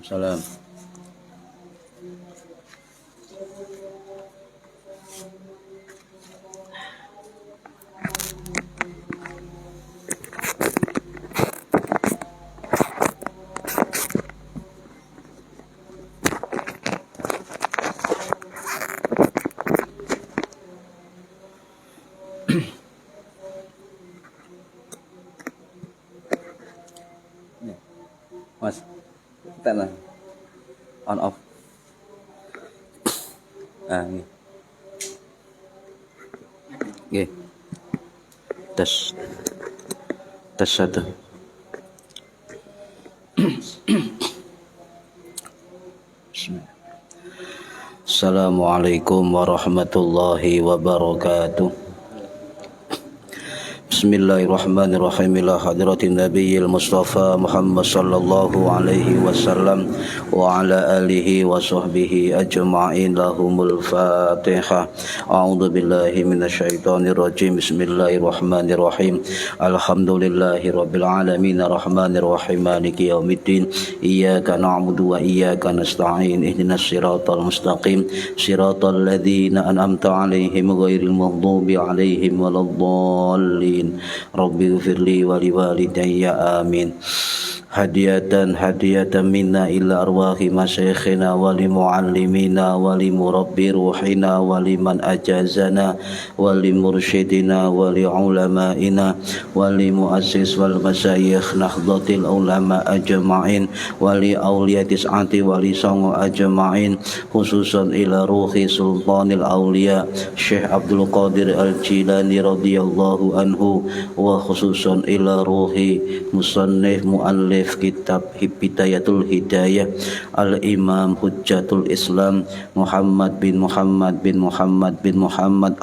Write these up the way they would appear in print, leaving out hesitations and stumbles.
Salam. Mas, kita on off. Ini. Oke. Tes satu. Assalamualaikum warahmatullahi wabarakatuh. Bismillahirrahmanirrahim. Ila hadratin nabiyil mustafa Muhammad sallallahu alaihi wasallam wa ala alihi wa sahbihi ajma'in. Lahumul fatihah. A'udzu billahi minasyaitonir rajim. Bismillahirrahmanirrahim. Alhamdulillahi rabbil alamin arrahmanir rahim maliki yaumiddin. Iyyaka na'budu wa iyyaka nasta'in. Ihdinas siratal mustaqim siratal ladzina an'amta 'alaihim ghairil maghdubi 'alaihim waladdallin. Rabbi ighfirli wa liwalidayya amin. Hadiyatan minna ila arwahi masyayikhina wa li muallimina wa li murabbi ruhina wa liman ajazana wa li mursyidina wa li ulamaina wa li muassis wal masyayikh nahdlatil ulama ajma'in wa li awliya tis'ati wa li songo ajma'in, khususan ila ruhi sultanil awliya Syekh Abdul Qadir Al-Jilani radhiyallahu anhu, wa khususan ila ruhi musannif muallif kitab Bidayatul Hidayah Al-Imam Hujjatul Islam Muhammad bin Muhammad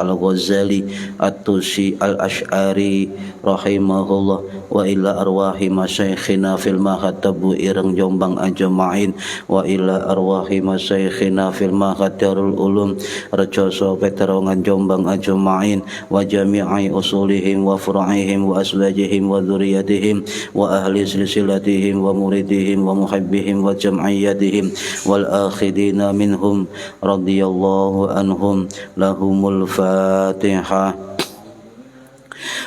Al-Ghazali At-Tusi Al-Ash'ari rahimahullah, wa ila arwahi masyayikhina fil mahatabu ireng Jombang ajma'in, wa ila arwahi masyayikhina fil mahadarul ulum Rejoso Peterongan Jombang ajma'in, wa jami'i usulihim wa fura'ihim wa aswajihim wa dzurriyyatihim wa ahli silsilatihim wa muridihim wa muhibbihim wa jam'iyyatihim wal akhidina minhum radhiyallahu anhum. Lahumul fatihah.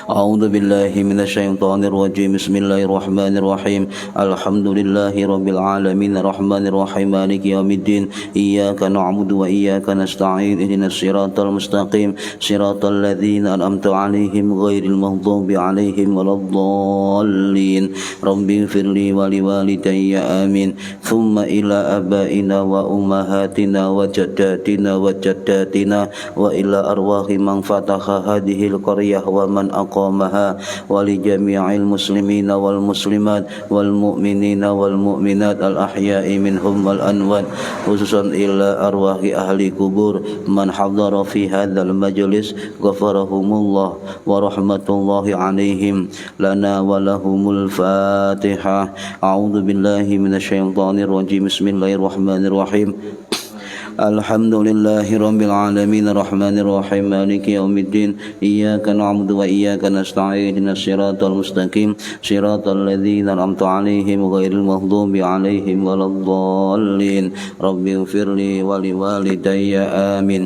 A'udzu billahi minasyaitonir rajim. Bismillahirrahmanirrahim. Alhamdulillahi rabbil alamin arrahmanir rahim maliki yaumiddin. Iyyaka na'budu wa iyyaka nasta'in. Ihdinas siratal mustaqim siratal ladzina an'amta 'alaihim ghairil maghdubi 'alaihim waladdallin. Rabbi ighfirli wa liwalidayya amin. Thumma ila abaina wa ummahatina wa jaddatina wa ila arwahi man fataha hadhil qaryah wa man aqamaha wa li jami'il muslimina wal muslimat wal mu'minina wal mu'minat al ahya'i minhum wal anwat, khususan ila arwahi ahli kubur man hadara fi hadzal majlis ghafarahumullah wa rahmatullahi alaihim lana wa lahumul fatihah. A'udzu billahi minasyaitonir rajim. Bismillahirrahmanirrahim. Alhamdulillahi rabbil alamin arrahmanir rahim maliki yaumiddin. Iyyaka na'budu wa iyyaka nasta'in. Ihdinas siratal mustaqim siratal ladzina an'amta 'alaihim ghairil maghdubi 'alaihim waladdallin. Rabbi ighfirli wa liwalidayya amin.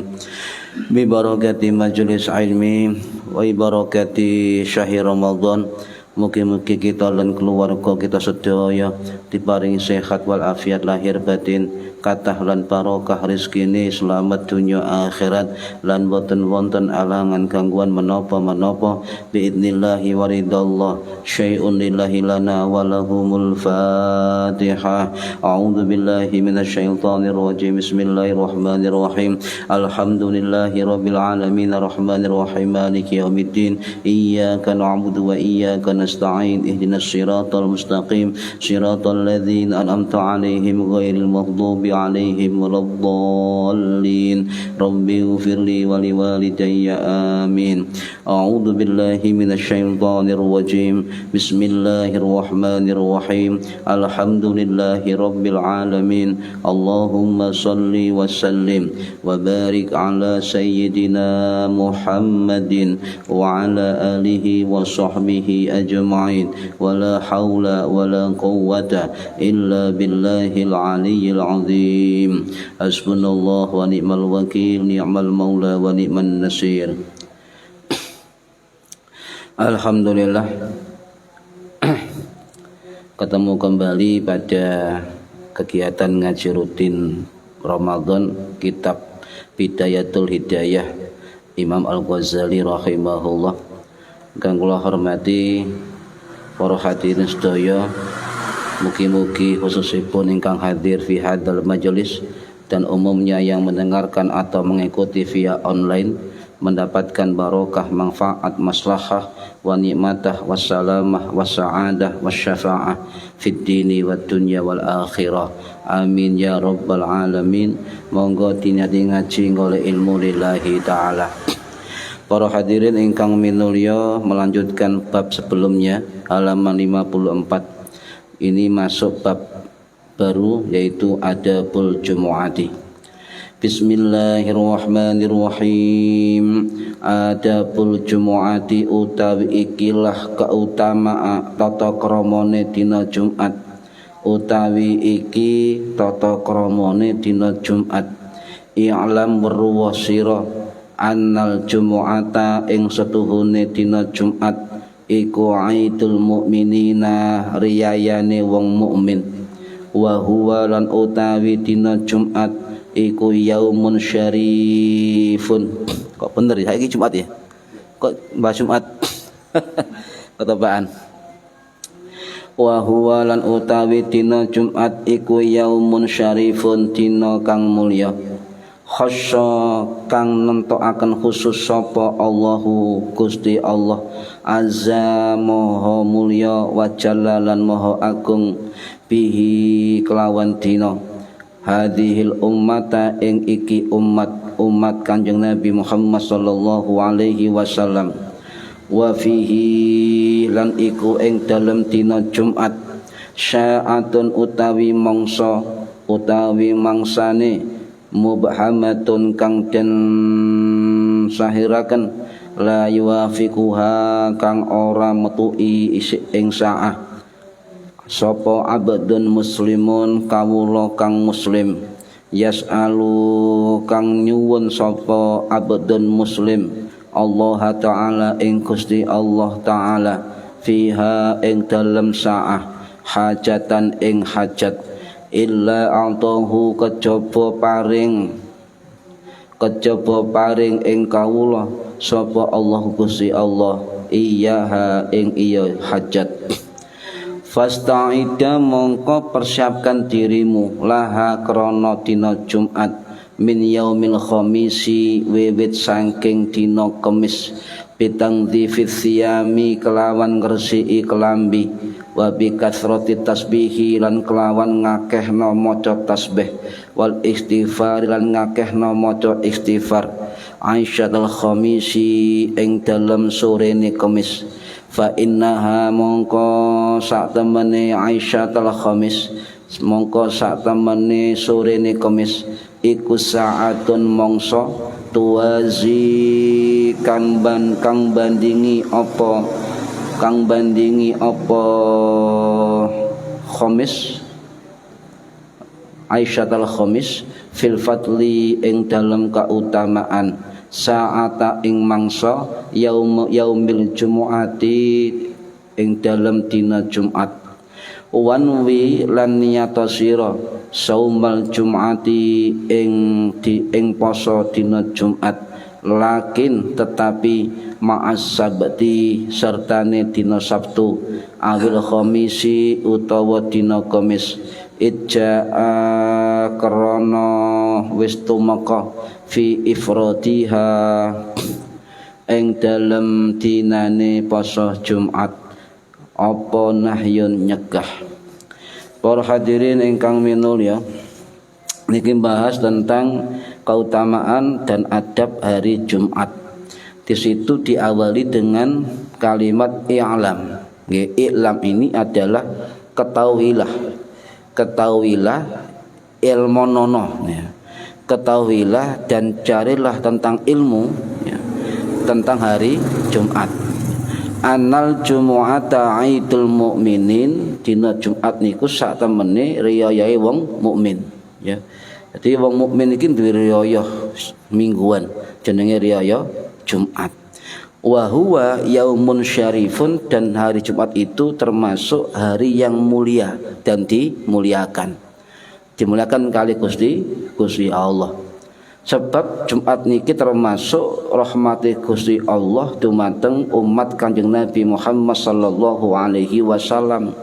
Bi barakati majlis ilmi wa barakati syahr Ramadan, mugi-mugi kita dan keluarga kita sedaya diparingi sehat wal afiat lahir batin, kathah lan barokah rezekine selamat dunya akhirat lan boten wonten alangan gangguan menapa-menapa biidnillahi waridallah syai'un lillahi lana walahumul fatihah. A'udzu billahi minasyaitonir rajim. Bismillahirrahmanirrahim. Alhamdulillahi rabbil alamin arrahmanir rahim maliki yaumiddin iyyaka na'budu wa iyyaka nasta'in ihdinas siratal mustaqim siratal ladzina an'amta 'alaihim ghairil maghdubi 'alaihim waladdallin. Rabbi ighfirli wa liwalidayya amin. A'udzu billahi minasyaitonir rajim. Bismillahirrahmanirrahim. Alhamdulillahi rabbil alamin. Allahumma salli wa sallim wa barik ala sayyidina Muhammadin wa ala alihi wa sahbihi ajma'in. Wa la hawla wa la quwwata illa billahil aliyyil azim. Hasbunallah wa ni'mal wakil, ni'mal maula wa ni'man nasir. Alhamdulillah, ketemu kembali pada kegiatan ngaji rutin Ramadan kitab Bidayatul Hidayah Imam Al-Ghazali rahimahullah. Kang kula hormati para hadirin sedaya, mugi-mugi khususipun ingkang hadir fi hadzal majelis dan umumnya yang mendengarkan atau mengikuti via online mendapatkan barokah, manfaat, maslahah, wa nikmatah, wassalamah, wassa'adah, wasyafa'ah fid dini wad dunya wal akhirah. Amin ya rabbal alamin. Monggo tinadi ngaji ngoleh ilmu lillahi ta'ala. Para hadirin ingkang minulya, melanjutkan bab sebelumnya halaman 54. Ini masuk bab baru yaitu adabul jumu'ati. Bismillahirrahmanirrahim. Adabul jumu'ati utawi ikilah keutamaan tata kramane dina Jumat. Utawi iki tata kramane dina Jumat. I'lam weruh sira annal jumu'ata ing setuhune dina Jumat iku aidul mukminina riyayane wong mukmin. Wa huwa lan utawi dina Jumat iku yaumun syarifun. Kok bener ya iki Jumat ya? Kok bahas Jumat? Ketebaan. Wa huwa lan utawi dina Jumat iku yaumun syarifun, dina kang mulya. Khassa kang nentokaken khusus sapa Allahu Gusti Allah azza maha mulya wa jalla lan maha agung bihi kelawan dina hadhil ummata ing iki umat Kanjeng Nabi Muhammad sallallahu alaihi wasallam. Wa fihi lan iku ing dalem dina Jumat sya'atun utawi mangsa utawi mangsane mubhamatun kang den sahiraken la yuwafiquha kang ora metui ing saah sapa abdun muslimun kawula kang muslim yas'alu kang nyuwun sapa abdun muslim Allah taala ing Gusti Allah taala fiha ing dalem saah hajatan ing hajat illa a'tahu kejaba paring ing kawula sapa Allah Gusti Allah iyaha ing iya hajat. Fasta'ida mongko persiapkan dirimu laha krana dina Jumat min yaumil khamisi wiwit saking dina Kamis bitangdhifis siyami kelawan ngresiki kelambi wa bi kasrati tasbihi lan kelawan ngakehna maca tasbih wal istighfar lan ngakehna maca istighfar Aisyah al-Khamisi ing dalem sorene Kamis fa innaha mongko sak temene Aisyah al-Khamis mongko sak temene sorene Kamis iku saatun mongso tuwazi kang bandingi apa Khamis Aisyah al-Khamis fil fadli ing dalam keutamaan saata ing mangsa yaumil jumu'ati ing dalam dina Jumat wanwi lan niyata sira saumal jum'ati ing poso dina Jumat, lakin tetapi ma'as sabti sertane dina Sabtu, awil khamisi utawa dina Kamis, ijaa krana wis tumeka fi ifradiha ing dalem dinane poso Jumat apa nahyun nyegah. Para hadirin ingkang minulya, niki bahas tentang keutamaan dan adab hari Jumat. Di situ diawali dengan kalimat i'lam. I'lam ini adalah ketahuilah. Ketahuilah ilmonono ya. Ketahuilah dan carilah tentang ilmu ya, tentang hari Jumat. Anal jumu'ata aidul mu'minin, dina Jumat niku sak temene riyayahe wong mukmin ya. Jadi wong mukmin iki duwe riyaya mingguan jenenge riyaya Jumat. Wa huwa yaumun syarifun, dan hari Jumat itu termasuk hari yang mulia dan dimuliakan. Dimuliakan kali Gusti Allah. Sebab Jumat niki termasuk rahmati Gusti Allah dumateng umat Kanjeng Nabi Muhammad sallallahu alaihi wasallam.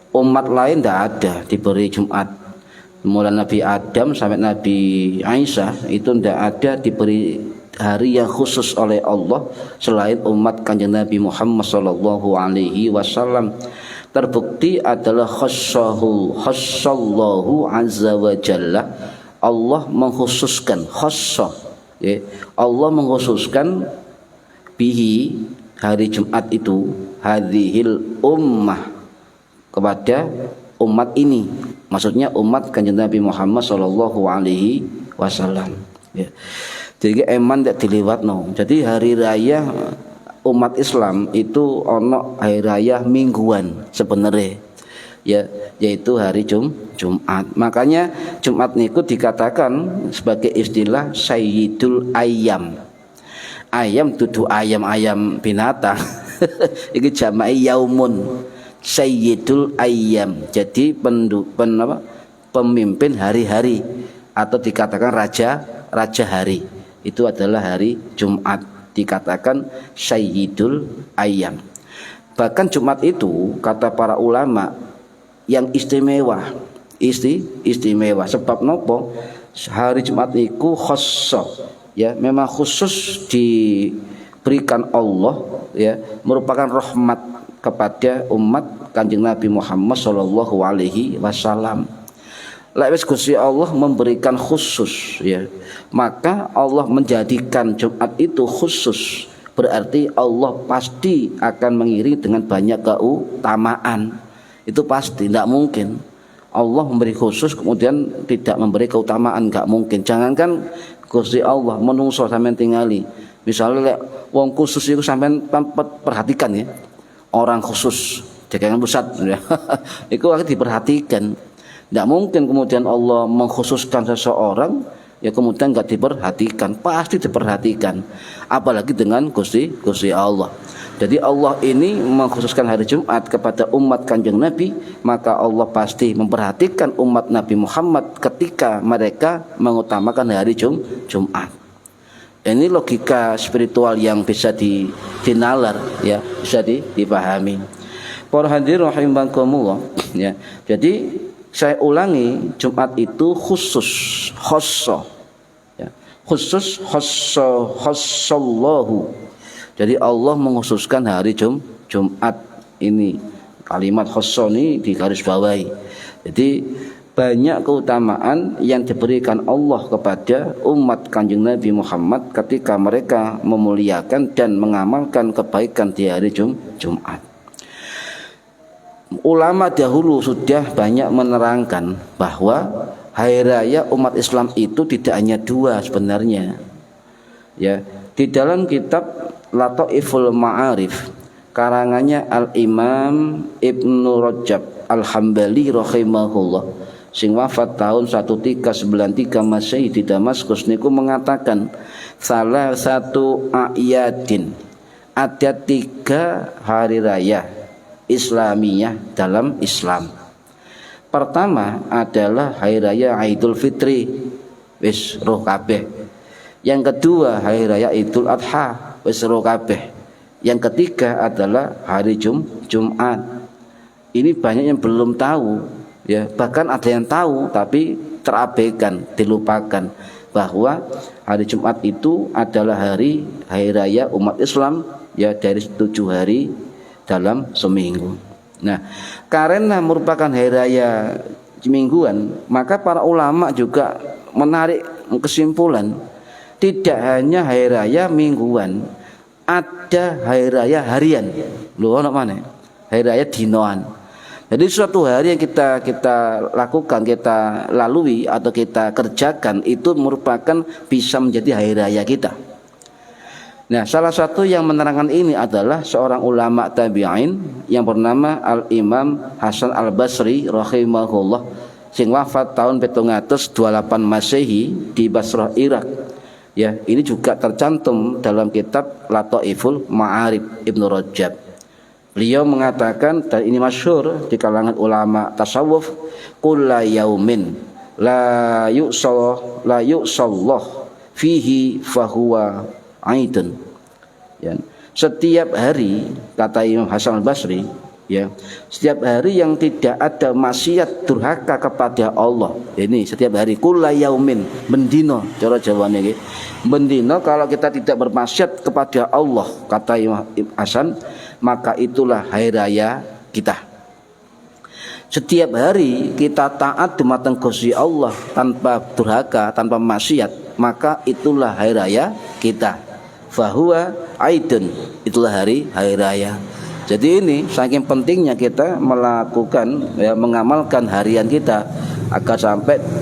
Umat lain tidak ada diberi Jumat. Mulai Nabi Adam sampai Nabi Isa itu tidak ada diberi hari yang khusus oleh Allah selain umat Kanjeng Nabi Muhammad sallallahu alaihi wasallam. Terbukti adalah khassallahu azza wa jalla, Allah mengkhususkan khassa ya, Allah mengkhususkan bihi hari Jumat itu hadhil ummah kepada umat ini, maksudnya umat Kanjeng Nabi Muhammad sallallahu alaihi wasallam ya. Jadi eman tidak dilewatno. Jadi hari raya umat Islam itu ono hari raya mingguan sebenarnya ya, yaitu hari Jumat. Makanya Jumat niku dikatakan sebagai istilah sayyidul ayyam. Ayam dudu ayam-ayam binatang. Iki jama'i yaumun sayyidul ayyam. Jadi pemimpin hari-hari atau dikatakan raja hari. Itu adalah hari Jumat, dikatakan sayyidul ayyam. Bahkan Jumat itu kata para ulama yang istimewa, istimewa. Sebab nopo? Hari Jumat itu khassa ya, memang khusus diberikan Allah ya, merupakan rahmat kepada umat Kanjeng Nabi Muhammad sallallahu alaihi wasallam. Lewis Gusti Allah memberikan khusus ya, maka Allah menjadikan Jumat itu khusus, berarti Allah pasti akan mengiringi dengan banyak keutamaan. Itu pasti, tidak mungkin Allah memberi khusus kemudian tidak memberi keutamaan, nggak mungkin. Jangankan Gusti Allah, menungso sampean tingali, misalnya wong khusus itu sampean perhatikan ya, orang khusus jaringan pusat ya. Itu akan diperhatikan. Tidak mungkin kemudian Allah mengkhususkan seseorang ya kemudian nggak diperhatikan, pasti diperhatikan. Apalagi dengan Gusti Allah. Jadi Allah ini mengkhususkan hari Jumat kepada umat Kanjeng Nabi, maka Allah pasti memperhatikan umat Nabi Muhammad ketika mereka mengutamakan hari Jumat. Ini logika spiritual yang bisa dinalar ya, bisa dipahami. Para hadirin rahimakumullah ya. Jadi saya ulangi, Jumat itu khusus, khassa ya. Khusus khassallahu. Jadi Allah mengkhususkan hari Jumat ini. Kalimat khassa ini digarisbawahi. Jadi banyak keutamaan yang diberikan Allah kepada umat Kanjeng Nabi Muhammad ketika mereka memuliakan dan mengamalkan kebaikan di hari Jumat. Ulama dahulu sudah banyak menerangkan bahwa hari raya umat Islam itu tidak hanya dua sebenarnya. Ya, di dalam kitab Lataiful Ma'arif karangannya Al-Imam Ibnu Rajab Al-Hambali rahimahullah, sing wafat tahun 1393 Masehi di Damaskus niku mengatakan salah satu a'yadin, ada 3 hari raya Islamiyah dalam Islam. Pertama adalah hari raya Idul Fitri, wis roh kabeh. Yang kedua hari raya Idul Adha, wis roh kabeh. Yang ketiga adalah hari Jumat. Ini banyak yang belum tahu, ya. Bahkan ada yang tahu tapi terabaikan, dilupakan bahwa hari Jumat itu adalah hari raya umat Islam, ya, dari 7 hari dalam seminggu. Nah, karena merupakan hari raya mingguan, maka para ulama juga menarik kesimpulan tidak hanya hari raya mingguan, ada hari raya harian. Loh, ono mana? Hari raya dinoan. Jadi suatu hari yang kita lakukan, kita lalui atau kita kerjakan itu merupakan bisa menjadi hari raya kita. Nah, salah satu yang menerangkan ini adalah seorang ulama tabi'in yang bernama Al-Imam Hasan Al-Basri rahimahullah, sing wafat tahun 728 Masehi di Basrah, Irak. Ya, ini juga tercantum dalam kitab Lataiful Ma'arif Ibnu Rajab. Beliau mengatakan, dan ini masyhur di kalangan ulama tasawuf, kulla yaumin la yusallah fihi fahuwa aidun. Ya, setiap hari, kata Imam Hasan Al-Basri, ya, setiap hari yang tidak ada maksiat durhaka kepada Allah. Ini setiap hari, kulla yaumin, bendino, cara Jawane iki. Bendino kalau kita tidak bermaksiat kepada Allah, kata Imam Hasan, maka itulah hari raya kita. Setiap hari kita taat dumateng Gusti Allah tanpa durhaka, tanpa maksiat, maka itulah hari raya kita. Fahuwa aidun, itulah hari raya. Jadi ini saking pentingnya kita melakukan, ya, mengamalkan harian kita agar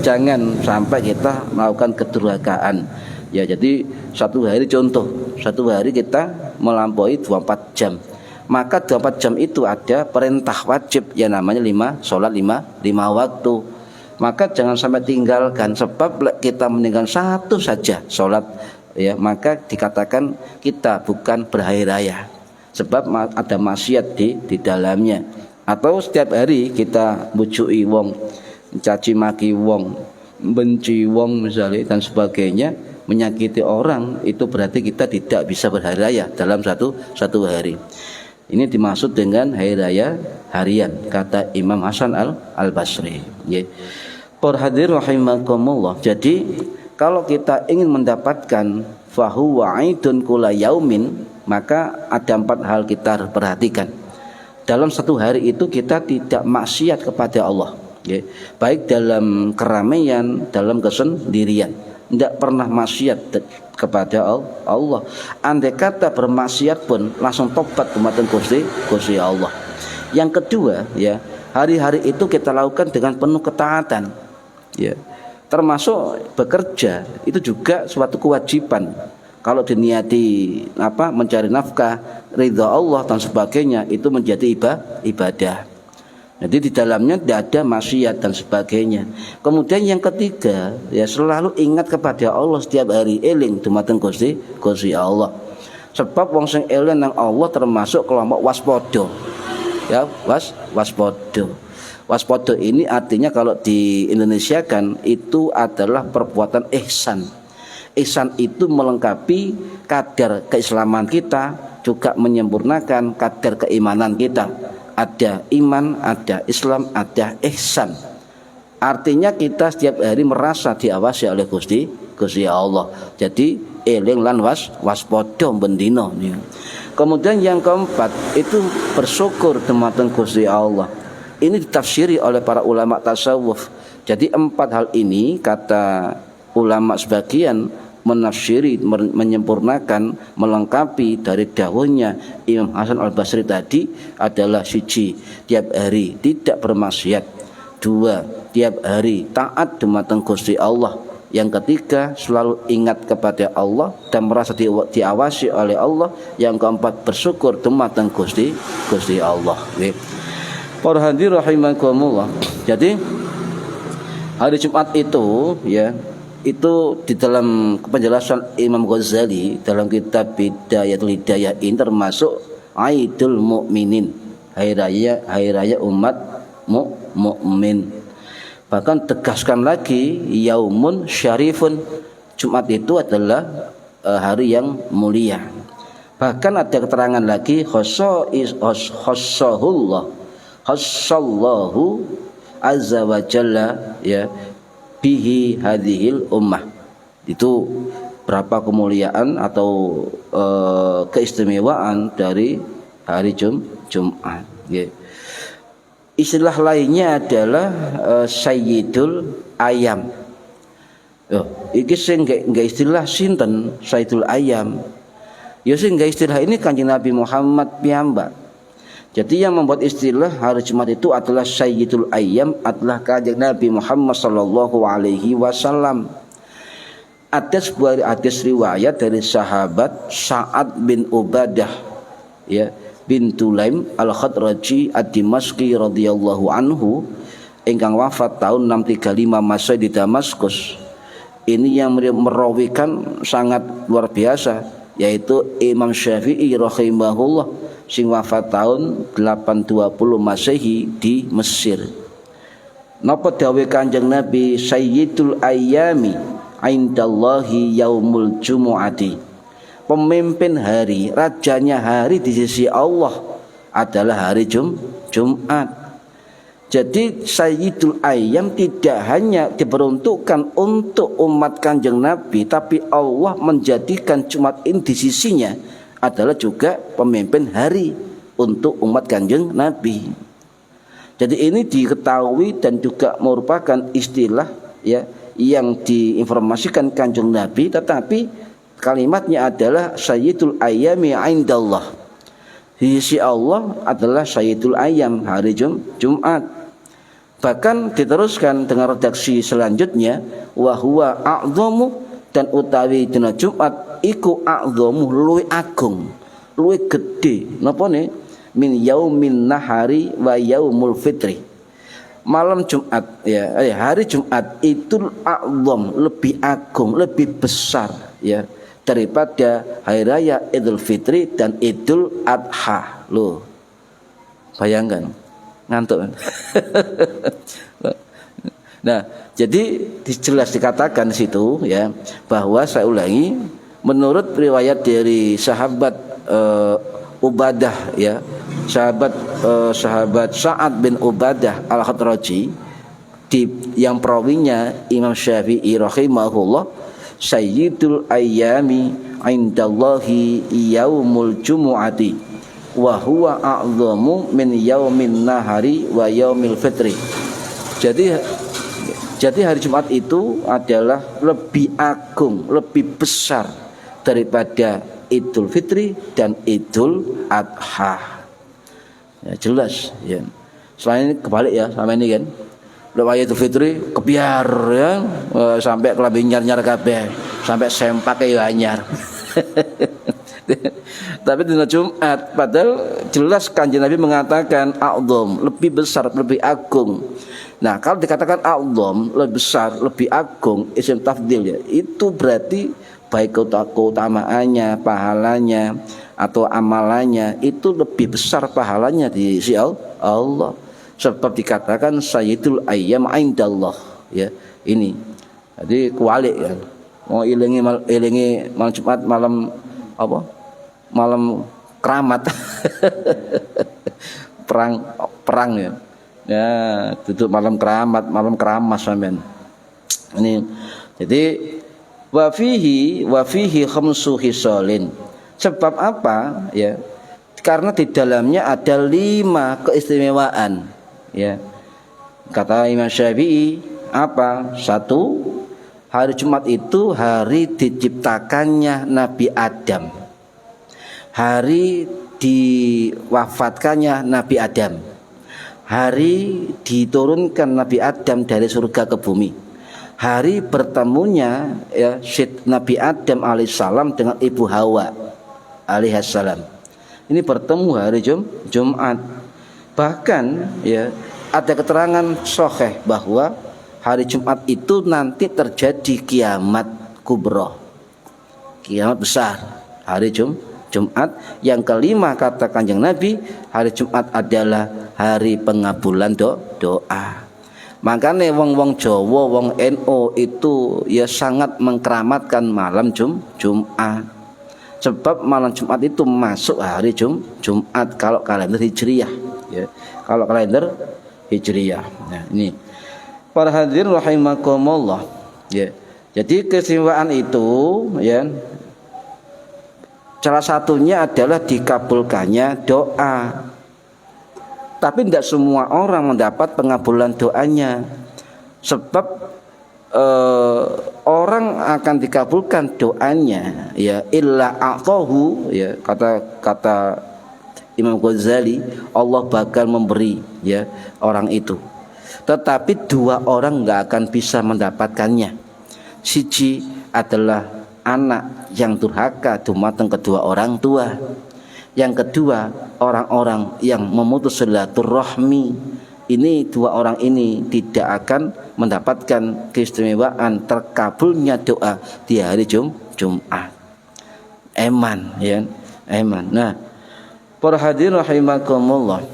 jangan sampai kita melakukan kedurhakaan. Ya, jadi satu hari, contoh, satu hari kita melampaui 24 jam. Maka 24 jam itu ada perintah wajib yang namanya sholat lima waktu. Maka jangan sampai tinggalkan, sebab kita meninggalkan satu saja sholat, ya, maka dikatakan kita bukan berhari raya, sebab ada maksiat di dalamnya. Atau setiap hari kita bujuki wong, caci maki wong, benci wong misalnya dan sebagainya, menyakiti orang, itu berarti kita tidak bisa berhari raya dalam satu hari. Ini dimaksud dengan hari raya harian, kata Imam Hasan Al-Basri. Para hadirin rahimakumullah. Jadi kalau kita ingin mendapatkan fahuwa aidun kulla yaumin, maka ada 4 hal kita harus perhatikan. Dalam satu hari itu kita tidak maksiat kepada Allah, ya. Baik dalam keramaian, dalam kesendirian, tidak pernah maksiat kepada Allah. Andai kata bermaksiat pun langsung tobat kepada Gusti Allah. Yang kedua, ya, hari-hari itu kita lakukan dengan penuh ketaatan, ya. Termasuk bekerja itu juga suatu kewajiban. Kalau diniati mencari nafkah, ridha Allah dan sebagainya, itu menjadi ibadah. Jadi di dalamnya tidak ada maksiat dan sebagainya. Kemudian yang ketiga, ya, selalu ingat kepada Allah setiap hari, eling dumateng Gusti Allah. Sebab wong sing eling nang Allah termasuk kelompok waspada. Ya, waspada. Waspada ini artinya kalau di Indonesia kan itu adalah perbuatan ihsan. Ihsan itu melengkapi kadar keislaman kita, juga menyempurnakan kadar keimanan kita. Ada iman, ada Islam, ada ihsan. Artinya kita setiap hari merasa diawasi oleh Gusti Allah. Jadi eling lan waspada bendino. Kemudian yang keempat itu bersyukur dumateng Gusti Allah. Ini ditafsiri oleh para ulama tasawuf. Jadi 4 hal ini, kata ulama sebagian, menafsiri, menyempurnakan, melengkapi dari dawuhnya Imam Hasan Al-Basri tadi adalah: 1, tiap hari tidak bermaksiat; 2, tiap hari taat dumateng Gusti Allah; yang ketiga, selalu ingat kepada Allah dan merasa diawasi oleh Allah; yang keempat, bersyukur dumateng Gusti Allah. Para hadirin rahimakumullah. Jadi hari Jumat itu, ya, itu di dalam penjelasan Imam Ghazali dalam kitab Bidayatul Hidayah ini termasuk Aidul Mukminin, hari raya umat mukmin. Bahkan tegaskan lagi yaumun syarifun, Jumat itu adalah hari yang mulia. Bahkan ada keterangan lagi khassallahu azza wa jalla ya bihi hadhil ummah. Itu berapa kemuliaan atau keistimewaan dari hari Jumat ya. Istilah lainnya adalah Sayyidul Ayyam. Iki sing nggak istilah sinten Sayyidul Ayyam. Ya sing nggak istilah ini Kanjeng Nabi Muhammad piyambak. Jadi yang membuat istilah hari Jumat itu adalah Sayyidul Ayyam adalah Kanjeng Nabi Muhammad sallallahu alaihi wasallam. Ada sebuah hadis riwayat dari sahabat Sa'ad bin Ubadah ya bin Tulaim Al-Khadraji Ad-Dimashqi radhiyallahu anhu ingkang wafat tahun 635 Masehi di Damaskus. Ini yang merawikan sangat luar biasa, yaitu Imam Syafi'i rahimahullah sing wafat tahun 820 Masehi di Mesir. Napa dawuh Kanjeng Nabi Sayyidul Ayyami indallahi yaumul jumu'ati. Pemimpin hari, rajanya hari di sisi Allah adalah hari Jumat. Jadi Sayyidul Ayyam tidak hanya diperuntukkan untuk umat Kanjeng Nabi, tapi Allah menjadikan Jumat ini di sisinya adalah juga pemimpin hari untuk umat Kanjeng Nabi. Jadi ini diketahui dan juga merupakan istilah ya yang diinformasikan Kanjeng Nabi, tetapi kalimatnya adalah Sayyidul Ayyami indallah. Di sisi Allah adalah Sayyidul Ayyam, hari Jumat. Bahkan diteruskan dengan redaksi selanjutnya, wa huwa a'dhamu, dan utawi dina Jumat iku a'dhamu luwih agung, luwih gedhe napa ne min yaumin nahari wa yaumul fitri. Malam Jumat ya, hari Jumat itu a'dham, lebih agung, lebih besar ya daripada hari raya Idul Fitri dan Idul Adha. Loh, bayangkan, ngantuk kan? Nah, jadi jelas dikatakan di situ ya bahwa saya ulangi, menurut riwayat dari sahabat Ubadah ya, sahabat Sa'ad bin Ubadah Al-Khadraji, yang perawinya Imam Syafi'i rahimahullah, Sayyidul Ayyami indallahi yaumul jumu'ati wa huwa a'dhamu min yaumin nahari wa yaumil fitri. Jadi hari Jumat itu adalah lebih agung, lebih besar daripada Idul Fitri dan Idul Adha. Ya, jelas ya. Selain ini kebalik ya sama ini kan. Lewat Idul Fitri kebiar ya, sampai kelambi nyar-nyar kabeh, sampai sempak ya anyar. Tapi di Jumat padahal jelas Kanjeng Nabi mengatakan a'dham, lebih besar, lebih agung. Nah, kalau dikatakan a'dham, lebih besar, lebih agung, isim tafdil ya, itu berarti baik keutamaannya, pahalanya atau amalannya itu lebih besar pahalanya di sisi Allah. Sebab dikatakan Sayyidul Ayyam indallah ya. Ini. Jadi kualik ya. Mau ilingi malam Jumat, malam apa? Malam keramat. perang ya. Ya, duduk malam keramat, malam keramas sampean. Ini. Jadi wa fihi khamsu hisalin. Sebab apa ya? Karena di dalamnya ada 5 keistimewaan. Ya, kata Imam Syafi'i apa? 1, hari Jumat itu hari diciptakannya Nabi Adam, hari diwafatkannya Nabi Adam, hari diturunkan Nabi Adam dari surga ke bumi, hari bertemunya ya Nabi Adam alaihissalam dengan Ibu Hawa alaihissalam. Ini bertemu hari Jumat. Bahkan ya ada keterangan sahih bahwa hari Jumat itu nanti terjadi kiamat kubra, kiamat besar hari Jumat. Yang kelima kata Kanjeng Nabi, hari Jumat adalah hari pengabulan doa. Makanya wong-wong Jawa, wong NU itu ya sangat mengkeramatkan malam Jumat. Sebab malam Jumat itu masuk hari Jumat kalau kalender Hijriyah, ya. Kalau kalender Hijriyah. Nah, ini para hadirin rahimakumullah, ya. Jadi keistimewaan itu, ya, salah satunya adalah dikabulkannya doa. Tapi tidak semua orang mendapat pengabulan doanya. Sebab orang akan dikabulkan doanya, ya, illa a'tahu, ya, kata Imam Ghazali, Allah bakal memberi, ya, orang itu. Tetapi dua orang enggak akan bisa mendapatkannya. Siji adalah anak yang durhaka dumateng kedua orang tua. Yang kedua, orang-orang yang memutus silaturahmi. Ini dua orang ini tidak akan mendapatkan keistimewaan terkabulnya doa di hari Jumat. Eman, ya, eman. Nah, para hadirin rahimakumullah,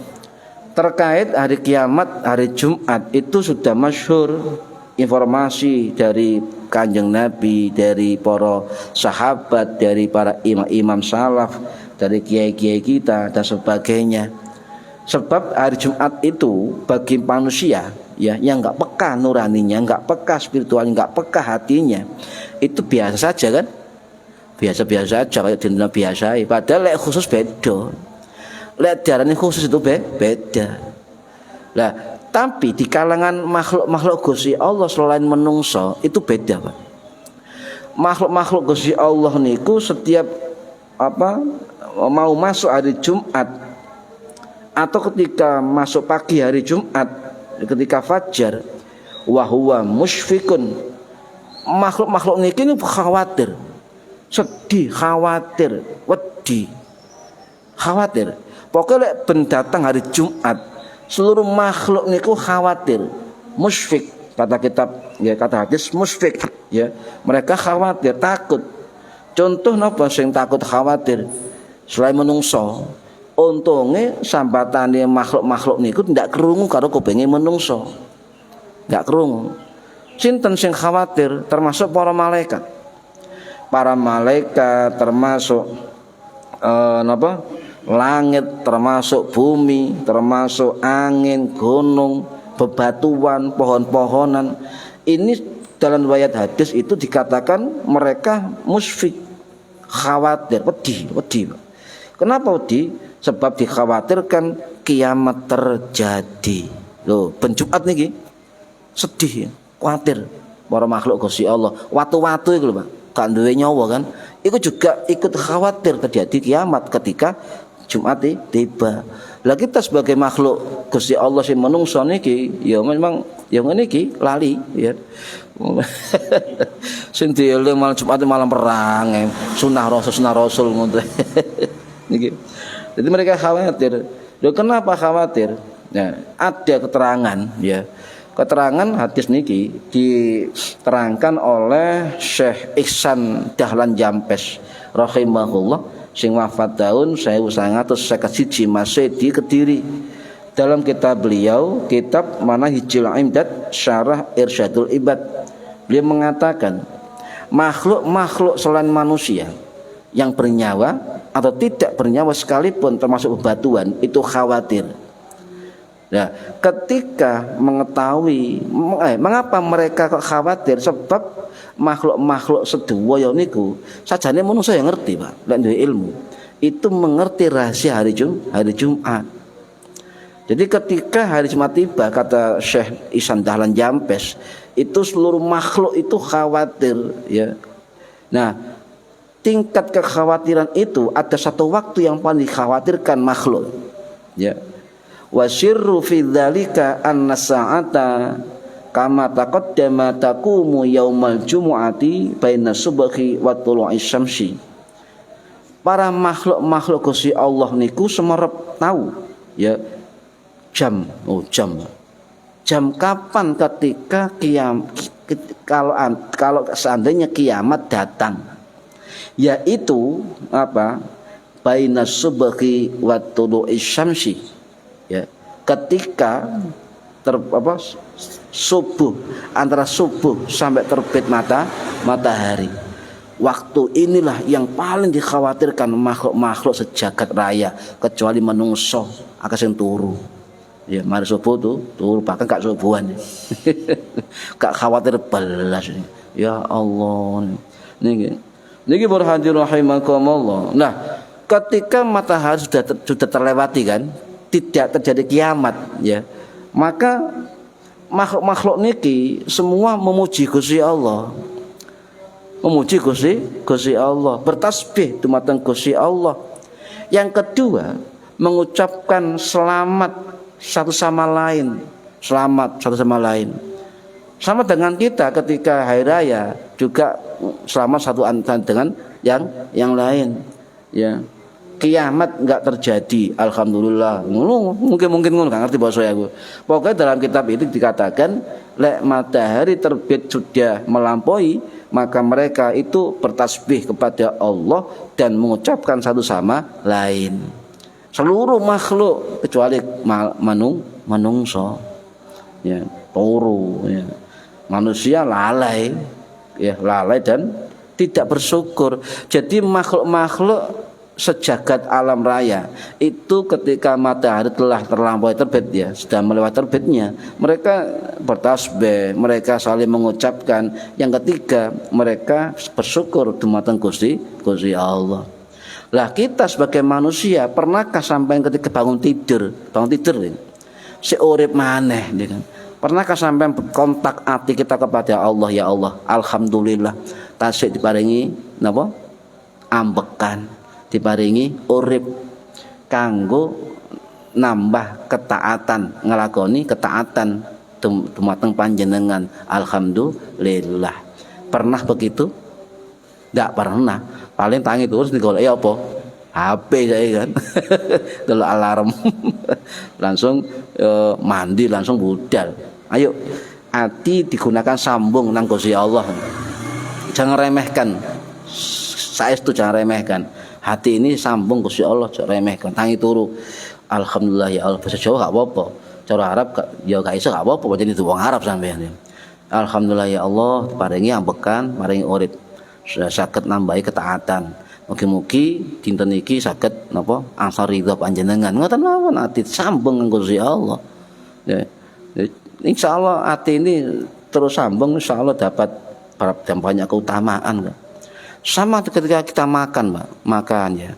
terkait hari kiamat, hari Jumat itu sudah masyhur informasi dari Kanjeng Nabi, dari para sahabat, dari para imam-imam salaf, dari kiai-kiai kita dan sebagainya. Sebab hari Jumat itu bagi manusia, ya, yang enggak peka nuraninya, enggak peka spiritualnya, enggak peka hatinya, itu biasa saja kan? Biasa-biasa aja kayak dina biasa. Padahal lek khusus beda. Lek diarani khusus itu beda. Lah, tapi di kalangan makhluk-makhluk Gusti Allah selain menungso itu beda, Pak. Makhluk-makhluk Gusti Allah niku setiap mau masuk hari Jumat atau ketika masuk pagi hari Jumat, ketika fajar, wahuwa musyfikun, makhluk-makhluk niki khawatir, sedih, khawatir, wedi, khawatir. Pokoknya ben datang hari Jumat, seluruh makhluk niku khawatir, musyfik, kata kitab, ya, kata hadis musyfik, ya, mereka khawatir, takut. Contoh napa sing takut khawatir selain menungso? Untungnya sambatane makhluk-makhluk niku tidak kerungu karo kupinge menungso, nggak kerungu. Sinten sing khawatir? Termasuk para malaikat. Para malaikat termasuk langit, termasuk bumi, termasuk angin, gunung, bebatuan, pohon-pohonan. Ini dalam riwayat hadis itu dikatakan mereka musyfik, khawatir, wedi. Kenapa wedi? Sebab dikhawatirkan kiamat terjadi. Loh, ben Jumat niki sedih, khawatir para makhluk Gusti Allah. Watu-watu iku lho, Pak, gak duwe nyawa kan. Iku juga ikut khawatir terjadi kiamat ketika Jumat tiba. Lah kita sebagai makhluk Gusti Allah sing menungso niki ya memang ya ngene iki lali, ya. Sing dieling malam Jumat malam perang, sunah rasul ngono. Niki. Jadi mereka khawatir. Loh, kenapa khawatir? Nah, ada keterangan, ya. Keterangan hadis niki diterangkan oleh Syekh Ihsan Dahlan Jampes rahimahullah sing wafat tahun 1951 masih di Kediri. Dalam kitab beliau, kitab Manahijul Imdad Syarah Irsyadul Ibad, beliau mengatakan makhluk-makhluk selain manusia yang bernyawa atau tidak bernyawa sekalipun termasuk bebatuan itu khawatir. Nah, ketika mengetahui mengapa mereka kok khawatir, sebab makhluk-makhluk sedaya niku sajane manusia yang ngerti, Pak, lek duwe ilmu itu mengerti rahasia hari Jumat. Jadi ketika hari Jumat tiba, kata Syekh Ihsan Dahlan Jampes, itu seluruh makhluk itu khawatir, ya. Nah, tingkat kekhawatiran itu ada satu waktu yang paling dikhawatirkan makhluk, ya. Wasirru fi dzalika anna sa'ata kama taqaddama taqumu yaumal jumu'ati baina subhi wa tulu'i syamsi. Para makhluk-makhluk Gusti Allah niku semerep tahu, ya, jam kapan ketika kalau seandainya kiamat datang, yaitu baina subhi wa tulu'i syamsi, ya, ketika subuh, antara subuh sampai terbit matahari. Waktu inilah yang paling dikhawatirkan makhluk-makhluk sejagat raya, kecuali menungso akeh sing turu. Ya, mari subuh tuh turu, bahkan gak subuhan. Gak khawatir belas. Ya Allah. Niki para hadirin rahimakumullah. Nah, ketika matahari sudah terlewati kan, tidak terjadi kiamat ya. Maka makhluk-makhluk niki semua memuji Gusti Allah. Memuji Gusti Allah, bertasbih dumateng Gusti Allah. Yang kedua, mengucapkan selamat satu sama lain. Selamat satu sama lain. Sama dengan kita ketika hari raya juga selamat satu dengan yang lain. Ya. Kiamat enggak terjadi, alhamdulillah. Mungkin ngono, gak ngerti bahasa aku. Pokoknya dalam kitab itu dikatakan, lek matahari terbit sudah melampaui, maka mereka itu bertasbih kepada Allah dan mengucapkan satu sama lain. Seluruh makhluk kecuali manungso, ya, turu, ya. Manusia lalai, ya, lalai dan tidak bersyukur. Jadi makhluk-makhluk sejagat alam raya itu ketika matahari telah terlampaui terbit ya, sudah melewati terbitnya, mereka bertasbih, mereka saling mengucapkan. Yang ketiga, mereka bersyukur dumateng Gusti Allah. Lah kita sebagai manusia pernahkah sampai ketika bangun tidur si urip maneh kan? Pernahkah sampai kontak hati kita kepada Allah, ya Allah, alhamdulillah tasik diparingi napa? Ambekan, diparingi urip kanggo nambah ketaatan, ngelakoni ketaatan dumateng panjenengan, alhamdulillah. Pernah begitu? Tidak pernah. Paling tangi terus digoleki apa? HP saya kan. Delok alarm. Langsung mandi, langsung budal. Ayo, hati digunakan sambung nang Gusti Allah. Jangan remehkan. Saestu jangan remehkan. Hati ini sambung Gusti Allah, jangan remehkan. Tangi turu. Alhamdulillah ya Allah, bahasa Jawa gak apa-apa. Cara Arab ya gak iso gak apa-apa, pancen itu wong Arab sampeyan. Alhamdulillah ya Allah, paringi ambekan, paringi urip. Saged nambahi ketaatan. Mugi-mugi dinten iki saged napa angsal ridha panjenengan. Ngoten mawon, ati sambung kanggo Gusti Allah. Ya. Insyaallah ati ini terus sambung, insyaallah dapat banyak keutamaan. Sama ketika kita makan, Pak. Makan ya.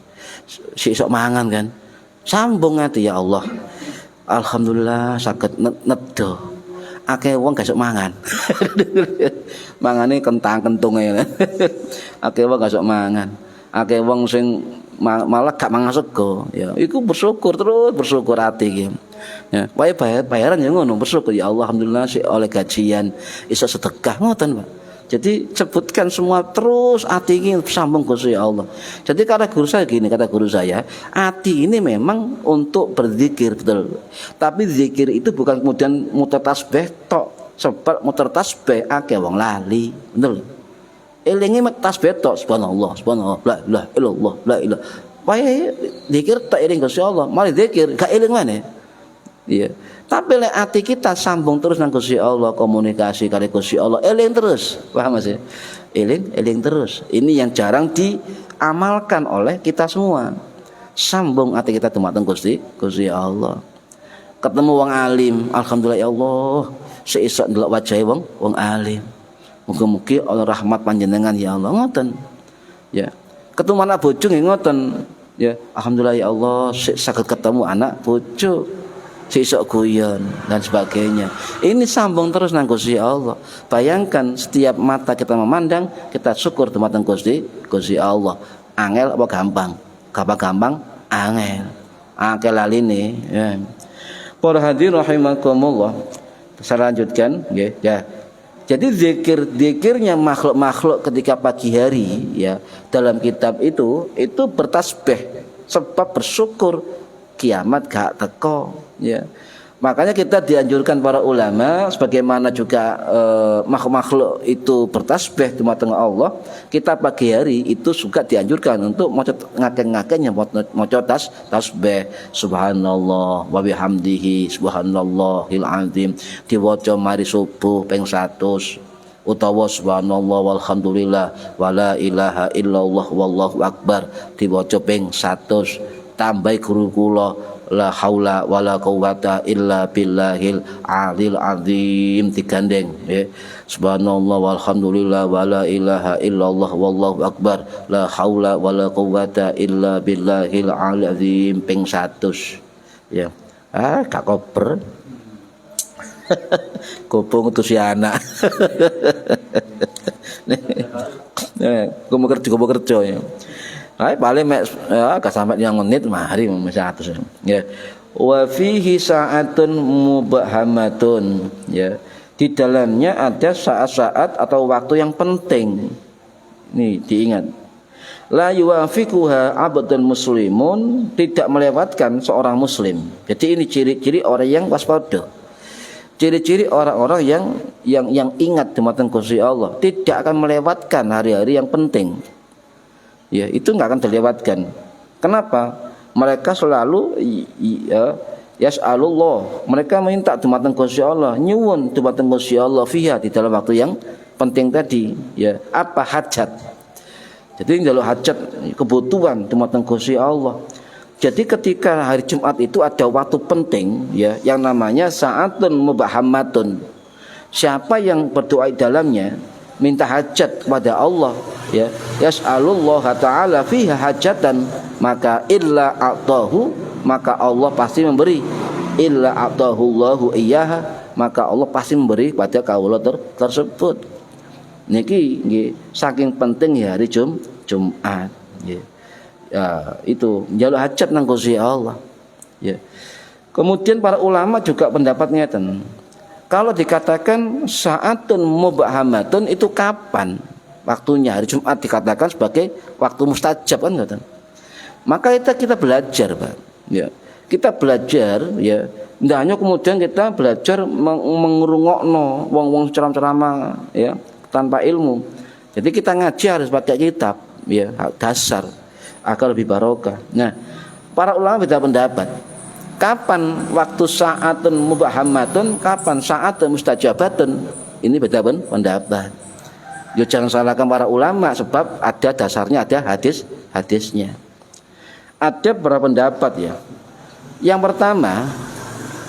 Sesuk mangan kan. Sambung ati ya Allah. Alhamdulillah saged nedha. Akeh wong gak sok mangan. Mangane kentang-kentunge. Akeh wong gak sok mangan. Akeh wong sing malah gak mangan sego, ya. Iku bersyukur terus, bersyukur ati iki. Ya, wae bayaran ya ngono, bersyukur ya Allah, alhamdulillah sik oleh gajian iso sedekah ngoten, Pak. Jadi sebutkan semua terus hati ini sambung Gusti Allah. Jadi kata guru saya, hati ini memang untuk berzikir, betul. Tapi zikir itu bukan kemudian muter tasbih tok. Sebab muter tasbih akeh wong lali, betul. Elinge tasbih tok, subhanallah, la ilaha illallah, la ilaha. Wae zikir tak eling Gusti Allah, mari zikir gak eling maneh. Iya. Tapi lek ati kita sambung terus nang Gusti Allah, komunikasi kali Gusti Allah, eling terus. Paham Mas ya? Eling terus. Ini yang jarang diamalkan oleh kita semua. Sambung ati kita dumateng Gusti Allah. Ketemu wong alim, alhamdulillah ya Allah, seisok ndelok wajahe wong alim. Muga-mugi Allah rahmat panjenengan ya Allah, ngoten. Ya. Ketemu anak bojo nggih ngoten. Ya, alhamdulillah ya Allah, saged ketemu anak bojo. Sesok guyon dan sebagainya. Ini sambung terus nang Gusti Allah. Bayangkan setiap mata kita memandang, kita syukur dumateng Gusti Allah. Angel apa gampang? Gampang, angel. Angel laline, ya. Para hadirin rahimakumullah. Saya lanjutkan, nggih, ya. Jadi zikirnya makhluk-makhluk ketika pagi hari, ya, dalam kitab itu bertasbih sebab bersyukur kiamat gak teko, ya. Makanya kita dianjurkan para ulama, sebagaimana juga makhluk itu bertasbih di tengah Allah, kita pagi hari itu juga dianjurkan untuk ngakeng-ngakeng maca tasbih subhanallah wa bihamdihi subhanallahil azim, diwaca mari subuh ping 100 utawa subhanallah walhamdulillah wala ilaha illallah wallahu akbar diwaca ping 100, tambahi guru kula la haula wala quwata illa billahil alil azim digandeng ya. Subhanallah walhamdulillah wala ilaha illallah wallahu akbar la haula wala quwata illa billahil alil azim ping 100 ya. Gak koper. Kopong itu si anak. Gue kerja ya. Paling gak sampai yang menit mari 100 ya. Wa fihi sa'atun mubahamatun ya. Di dalamnya ada saat-saat atau waktu yang penting. Nih diingat. La yuwafiquha abdun muslimun, tidak melewatkan seorang muslim. Jadi ini ciri-ciri orang yang waspada. Ciri-ciri orang-orang yang ingat tentang Gusti Allah, tidak akan melewatkan hari-hari yang penting. Ya, itu enggak akan terlewatkan. Kenapa? Mereka selalu yas'alullah. Mereka minta dumateng Gusti Allah, nyuwun dumateng Gusti Allah fiha di dalam waktu yang penting tadi, ya. Apa hajat? Jadi njaluk hajat, kebutuhan dumateng Gusti Allah. Jadi ketika hari Jumat itu ada waktu penting, ya, yang namanya sa'atun mubahammatun. Siapa yang berdoa di dalamnya, minta hajat kepada Allah, ya, yas'alullah ta'ala fiha hajatan, maka illa a'tahu, maka Allah pasti memberi. Illa a'tahu Allahu iyyaha, maka Allah pasti memberi pada kaula tersebut. Niki nggih saking penting ya hari Jumat, ya. Ya, itu njaluk hajat nang Gusti Allah, ya. Kemudian para ulama juga pendapat ngeten. Kalau dikatakan sa'atun mubahamatun itu kapan waktunya? Hari Jumat dikatakan sebagai waktu mustajab kan ngoten. Maka kita belajar, Pak. Ya. Kita belajar, ya. Ndak hanya kemudian kita belajar mengurungokno wong-wong ceramah, ya, tanpa ilmu. Jadi kita ngaji harus pakai kitab, ya, dasar agar lebih barokah. Nah, para ulama beda pendapat. Kapan waktu sa'atun mubahamatun, kapan sa'atun mustajabatun? Ini beda pendapat. Yo jangan salahkan para ulama sebab ada dasarnya, ada hadisnya. Ada beberapa pendapat ya. Yang pertama,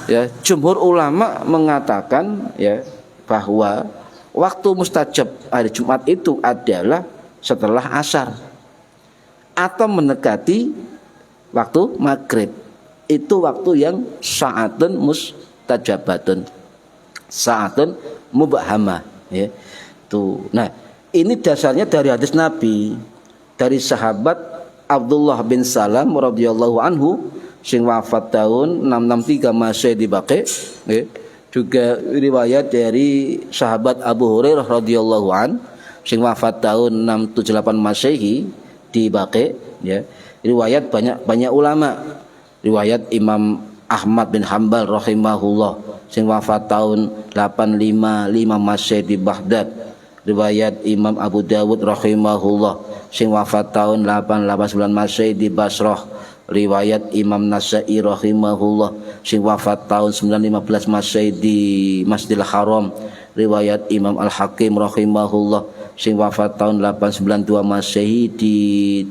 ya, jumhur ulama mengatakan ya bahwa waktu mustajab hari Jumat itu adalah setelah asar atau mendekati waktu maghrib. Itu waktu yang sa'atun mustajabatun, sa'atun mubahamah, ya. Tuh. Nah, ini dasarnya dari hadis Nabi, dari sahabat Abdullah bin Salam radhiyallahu anhu sing wafat tahun 663 Masehi di Baqi, ya. Juga riwayat dari sahabat Abu Hurairah radhiyallahu an sing wafat tahun 678 Masehi di Baqi, ya. Riwayat banyak ulama. Riwayat Imam Ahmad bin Hanbal rahimahullah sing wafat tahun 855 Masehi di Baghdad. Riwayat Imam Abu Dawud rahimahullah sing wafat tahun 889 Masehi di Basrah. Riwayat Imam Nasa'i rahimahullah sing wafat tahun 915 Masehi di Masjidil Haram. Riwayat Imam Al-Hakim rahimahullah sing wafat tahun 892 Masehi di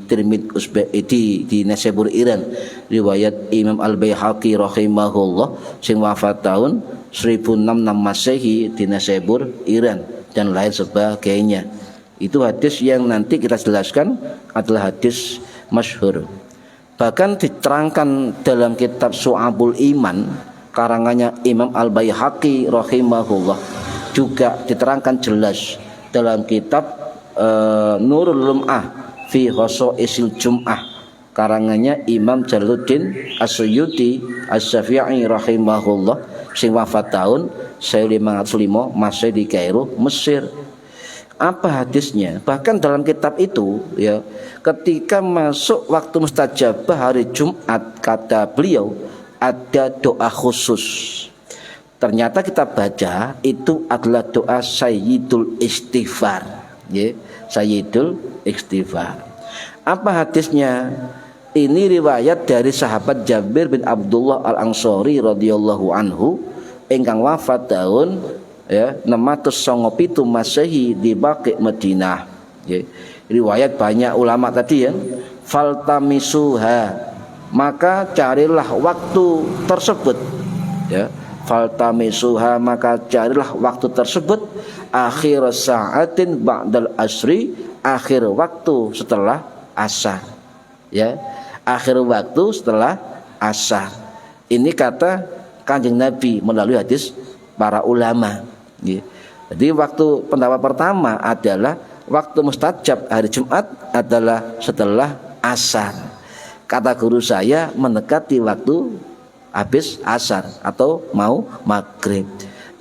Tirmidz Uzbeki di Nesebur Iran. Riwayat Imam Al-Baihaqi rahimahullah sing wafat tahun 1066 Masehi di Nesebur Iran dan lain sebagainya. Itu hadis yang nanti kita jelaskan adalah hadis masyhur. Bahkan diterangkan dalam kitab Syu'abul Iman karangannya Imam Al-Baihaqi rahimahullah, juga diterangkan jelas dalam kitab Nurul Lum'ah fi Khosaisil Jum'ah karangannya Imam Jalaluddin As-Suyuti As-Syafi'i rahimahullah sing wafat tahun 1505 Masehi di Kairo, Mesir. Apa hadisnya? Bahkan dalam kitab itu, ya, ketika masuk waktu mustajabah hari Jumat, kata beliau ada doa khusus. Ternyata kita baca itu adalah doa Sayyidul Istighfar, ya, Sayyidul Istighfar. Apa hadisnya? Ini riwayat dari sahabat Jabir bin Abdullah Al-Ansori radhiyallahu anhu ingkang wafat tahun ya 697 Masehi di Baqi Madinah. Ya. Riwayat banyak ulama tadi ya. Faltamisuha, maka carilah waktu tersebut. Ya. Faltamisuha, maka carilah waktu tersebut akhir sa'atin ba'dal asri, akhir waktu setelah asar. Ya, akhir waktu setelah asar. Ini kata Kanjeng Nabi melalui hadis para ulama. Ya. Jadi waktu pendapat pertama adalah waktu mustajab hari Jumat adalah setelah asar. Kata guru saya mendekati waktu habis asar atau mau maghrib.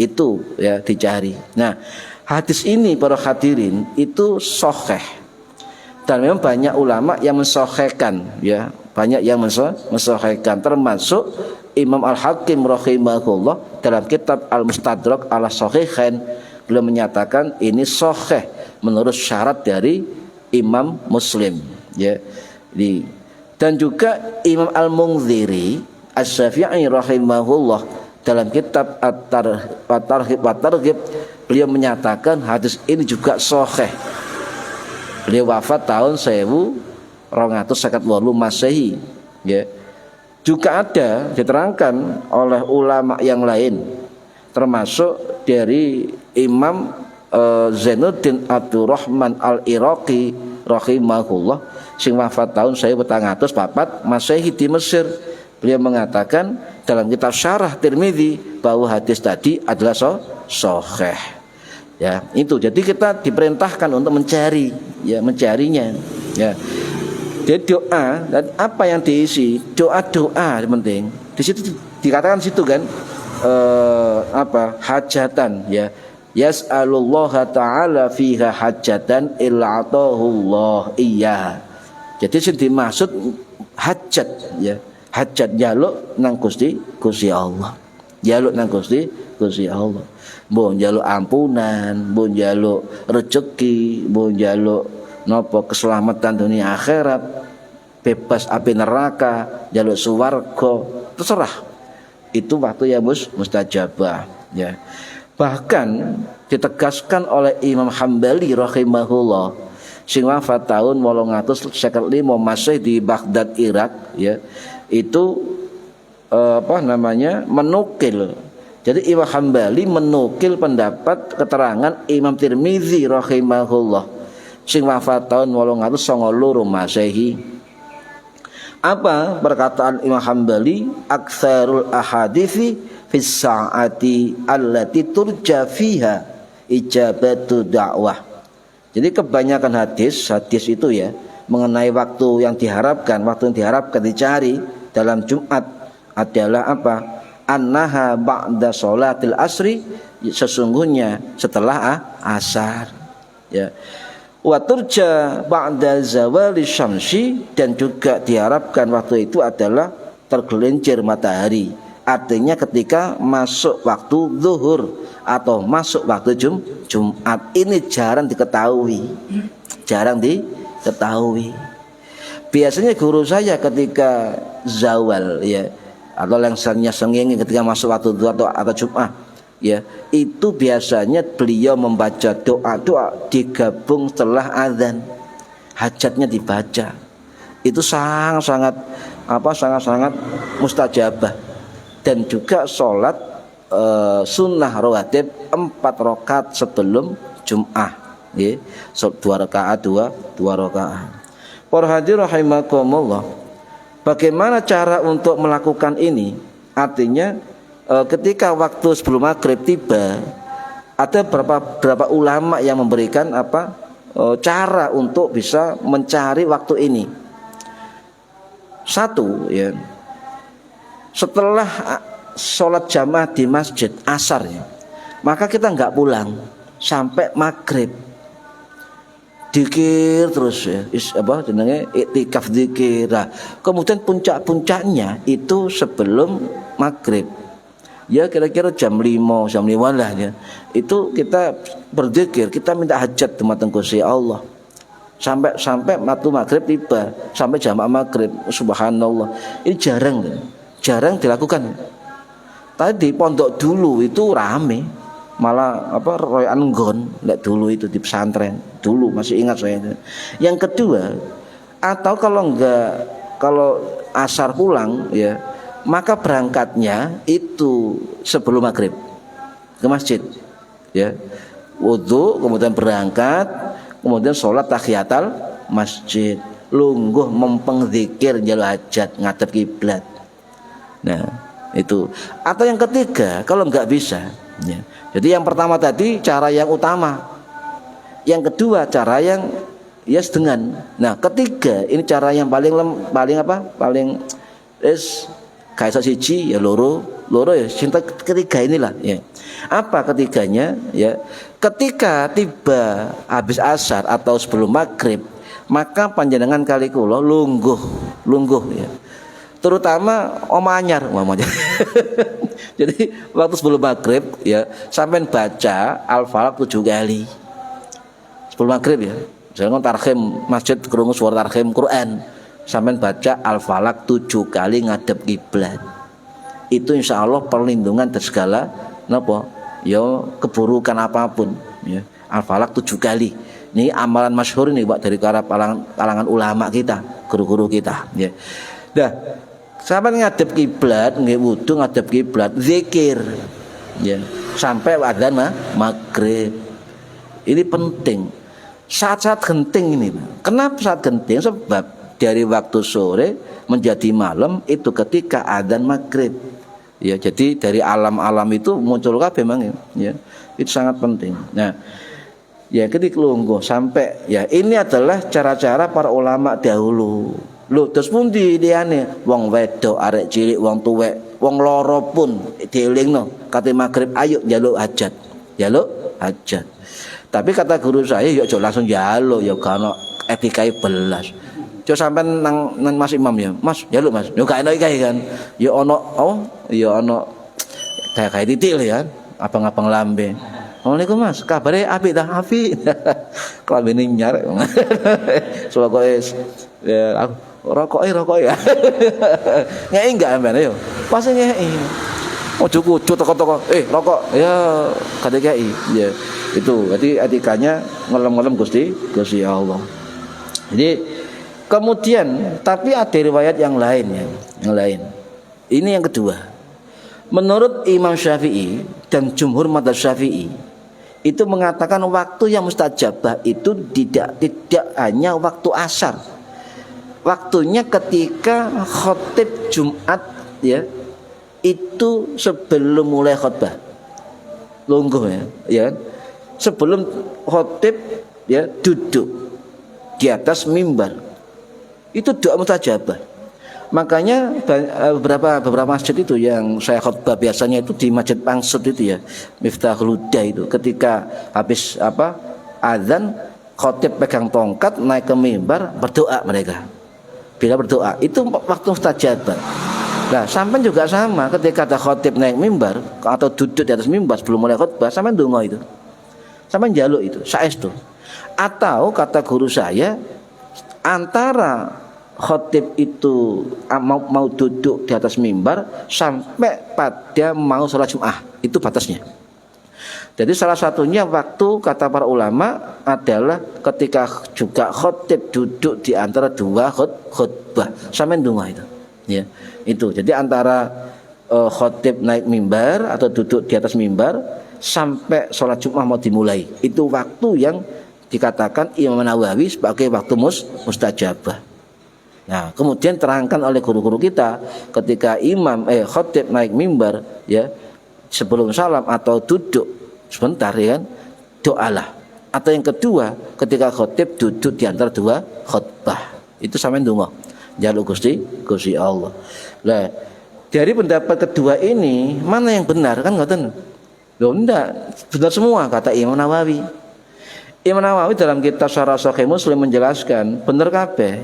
Itu ya dicari. Nah, hadis ini para hadirin itu sahih. Dan memang banyak ulama yang mensahihkan, ya, banyak yang mensahihkan, termasuk Imam Al-Hakim rahimahullah dalam kitab Al-Mustadrak ala Sahihain, beliau menyatakan ini sahih menurut syarat dari Imam Muslim, ya. Dan juga Imam Al-Munziri Asy-Syafi'i rahimahullah dalam kitab At-Targhib wa Targhib, beliau menyatakan hadis ini juga sahih. Beliau wafat tahun 1258 Masehi, ya. Juga ada diterangkan oleh ulama yang lain, termasuk dari Imam Zainuddin Abdurrahman Al-Iraqi rahimahullah sing wafat tahun 1404 Masehi di Mesir. Beliau mengatakan dalam kitab Syarah Tirmidzi bahwa hadis tadi adalah sahih. Ya, itu. Jadi kita diperintahkan untuk mencari, ya, mencarinya. Ya. Jadi doa dan apa yang diisi doa-doa penting. Di situ dikatakan situ kan hajatan, ya. Yas'alullaha ta'ala fiha hajatan illa atahullah iya. Jadi sing dimaksud hajat, ya. Hajat jaluk nang Gusti Allah. Jaluk nang Gusti Allah. Mbok njaluk ampunan, mbok njaluk rezeki, mbok njaluk napa keselamatan dunia akhirat, bebas api neraka, njaluk swarga, terserah. Itu waktu yang mustajabah, ya. Bahkan ditegaskan oleh Imam Hambali rahimahullah sing wafat tahun 855 Masehi di Baghdad, Irak, ya. Itu menukil. Jadi Imam Hambali menukil pendapat keterangan Imam Tirmidzi rahimahullah sing wafat tahun 892 Masehi. Apa perkataan Imam Hambali? Aktsarul ahadithi fis saati allati turja fiha ijabatu da'wah. Jadi kebanyakan hadis itu ya mengenai waktu yang diharapkan dicari dalam Jumat adalah apa? Annaha ba'da sholatil asri, sesungguhnya setelah asar, ya. Wa turja ba'da zawali syamsi, dan juga diharapkan waktu itu adalah tergelincir matahari. Artinya ketika masuk waktu zuhur atau masuk waktu Jumat. Ini jarang diketahui. Biasanya guru saya ketika zawal, ya, atau lengsernya sengenge ketika masuk waktu zuhur atau Jumat, ya, itu biasanya beliau membaca doa digabung setelah azan, hajatnya dibaca. Itu sangat mustajabah. Dan juga sholat sunnah rawatib 4 rakaat sebelum Jum'ah, ya, 2 rakaat. Para hadirin rahimakumullah, bagaimana cara untuk melakukan ini? Artinya ketika waktu sebelum maghrib tiba, ada berapa ulama yang memberikan cara untuk bisa mencari waktu ini. Satu, ya, setelah sholat jamaah di masjid asar, ya, maka kita nggak pulang sampai maghrib, dikir terus, ya, iktikaf dikir. Nah, kemudian puncaknya itu sebelum maghrib. ya kira-kira jam 5 lah ya. Itu kita berzikir, kita minta hajat dumateng Gusti Allah. Sampai waktu maghrib tiba, sampai jamaah maghrib, subhanallah. Ini jarang dilakukan. Tadi pondok dulu itu rame, malah royan nggon, ndak dulu itu di pesantren. Dulu masih ingat saya. Yang kedua, atau kalau asar pulang ya, maka berangkatnya itu sebelum maghrib ke masjid ya, wudu kemudian berangkat, kemudian sholat tahiyatul masjid, lungguh mempeng zikir njaluk hajat ngadep kiblat. Nah itu. Atau yang ketiga kalau nggak bisa ya. Jadi yang pertama tadi cara yang utama, yang kedua cara yang ya sedengan. Nah ketiga ini cara yang paling kayak siji ya loro ya, cinta ketiga inilah ya. Apa ketiganya ya? Ketika tiba habis asar atau sebelum maghrib, maka panjenengan kali kula lungguh ya. Terutama omanyar. Jadi waktu sebelum maghrib ya, sampean baca Al-Falaq 7 kali sebelum maghrib ya. Jangan tarhim masjid krungu suara tarhim Quran, sampean baca Al-Falaq 7 kali ngadep kiblat. Itu insya Allah perlindungan dari segala ya keburukan apapun ya. Al-Falaq 7 kali. Ini amalan masyhur ini Pak dari kalangan ulama kita, guru-guru kita ya. Dah sampean ngadep kiblat, nggih wudu ngadep kiblat, zikir ya sampai adzan maghrib. Ini penting. Saat-saat genting ini. Kenapa saat genting? Sebab dari waktu sore menjadi malam itu ketika adzan maghrib. Ya, jadi dari alam-alam itu muncul kabeh memang ya. Itu sangat penting. Nah, ya ketika lungguh sampai ya ini adalah cara-cara para ulama dahulu. Lho terus pundi liyane wong wedok arek cilik wong tuwek wong loro pun dielingno kate maghrib ayo njaluk hajat. Tapi kata guru saya ya langsung njaluk ya gak ono etikae belas. Coba sampean nang Mas Imam ya. Mas, njaluk Mas. Yo gak ono iki kan. Ya ono ya ono kayak titik ya. Abang-abang lambe. Assalamualaikum Mas, kabare apik ta? Apik. Klambene nyar. Soale ya rokok ya. Ngeki enggak amben yo. Pas ngeki. Ojo kucu toko-toko. Rokok. Ya kadek-kei. Ya. Itu berarti etikanya ngelem-ngelem Gusti Allah. Jadi kemudian tapi ada riwayat yang lain ya. Yang lain. Ini yang kedua. Menurut Imam Syafi'i dan jumhur madzhab Syafi'i itu mengatakan waktu yang mustajabah itu tidak hanya waktu asar. Waktunya ketika khotib Jumat ya, itu sebelum mulai khutbah. Lungguh ya kan? Sebelum khotib ya duduk di atas mimbar. Itu doa mustajabah. Makanya beberapa masjid itu yang saya khutbah biasanya itu di Masjid Pangsut itu ya, Miftahul Huda itu ketika habis azan khotib pegang tongkat naik ke mimbar berdoa mereka. Bila berdoa itu waktu mustajabah. Nah, sampai juga sama ketika ada khotib naik mimbar atau duduk di atas mimbar sebelum mulai khutbah, sampai ndonga itu. Sampai njaluk itu, saestu. Atau kata guru saya antara khotib itu mau duduk di atas mimbar sampai pada mau sholat Jumat, itu batasnya. Jadi salah satunya waktu kata para ulama adalah ketika juga khotib duduk di antara dua khutbah sampai ndonga itu. Ya, itu. Jadi antara khotib naik mimbar atau duduk di atas mimbar sampai sholat Jumat mau dimulai, itu waktu yang dikatakan Imam Nawawi sebagai waktu mustajabah. Nah, kemudian terangkan oleh guru-guru kita ketika khotib naik mimbar ya sebelum salam atau duduk sebentar ya kan, doalah. Atau yang kedua ketika khotib duduk di antara dua khutbah, itu sampean ndonga njaluk Gusti Allah. Lah dari pendapat kedua ini mana yang benar kan ngoten? Loh enggak, benar semua kata Imam Nawawi. Imam Nawawi dalam kitab Syarah Sahih Muslim menjelaskan benar kabeh.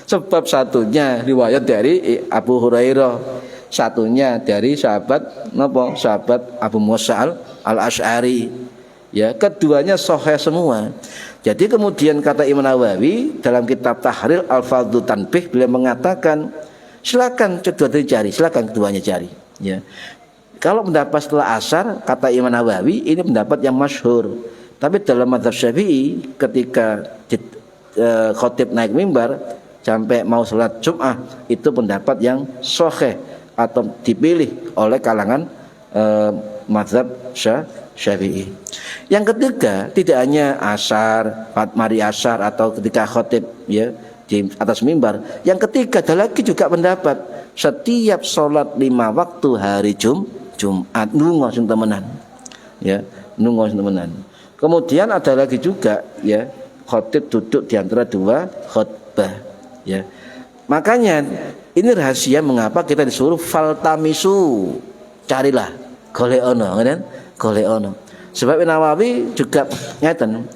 Sebab satunya riwayat dari Abu Hurairah, satunya dari sahabat napa? Sahabat Abu Musa al-Asy'ari. Ya, keduanya sahih semua. Jadi kemudian kata Imam Nawawi dalam kitab Tahrir Al-Fadhu Tanbih beliau mengatakan silakan kedua-duanya cari, silakan keduanya cari. Ya. Kalau pendapat setelah asar kata Imam Nawawi ini pendapat yang masyhur. Tapi dalam mazhab Syafi'i ketika khotib naik mimbar sampai mau salat Jum'ah itu pendapat yang sahih atau dipilih oleh kalangan mazhab Syafi'i. Yang ketiga, tidak hanya asar, mari asar atau ketika khotib ya di atas mimbar. Yang ketiga ada lagi juga pendapat setiap sholat 5 waktu hari Jumat nunggu sing temenan. Ya, nunggu sing temenan. Kemudian ada lagi juga ya khotib duduk di antara dua khutbah ya. Makanya ini rahasia mengapa kita disuruh faltamisu, carilah, golek ono kan? Golek ono. Sebab Nawawi juga ngeten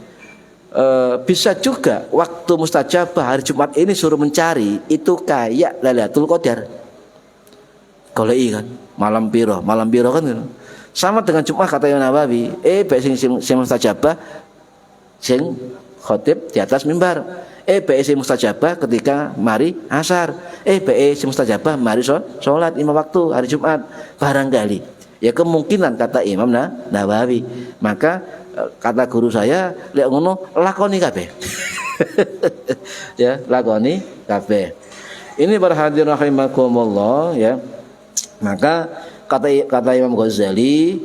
bisa juga waktu mustajabah hari Jumat ini suruh mencari itu kayak Lailatul Qadar. Goleki kan malam piro kan sama dengan Jumat kata Nawawi baik sing mustajabah sing khotib di atas mimbar baik sing mustajabah ketika mari asar baik sing mustajabah mari sholat 5 waktu hari Jumat barangkali ya kemungkinan kata Imam Nawawi maka kata guru saya lek ngono lakoni kabeh ya lakoni kabeh ini para hadirin rahimakumullah ya maka kata Imam Ghazali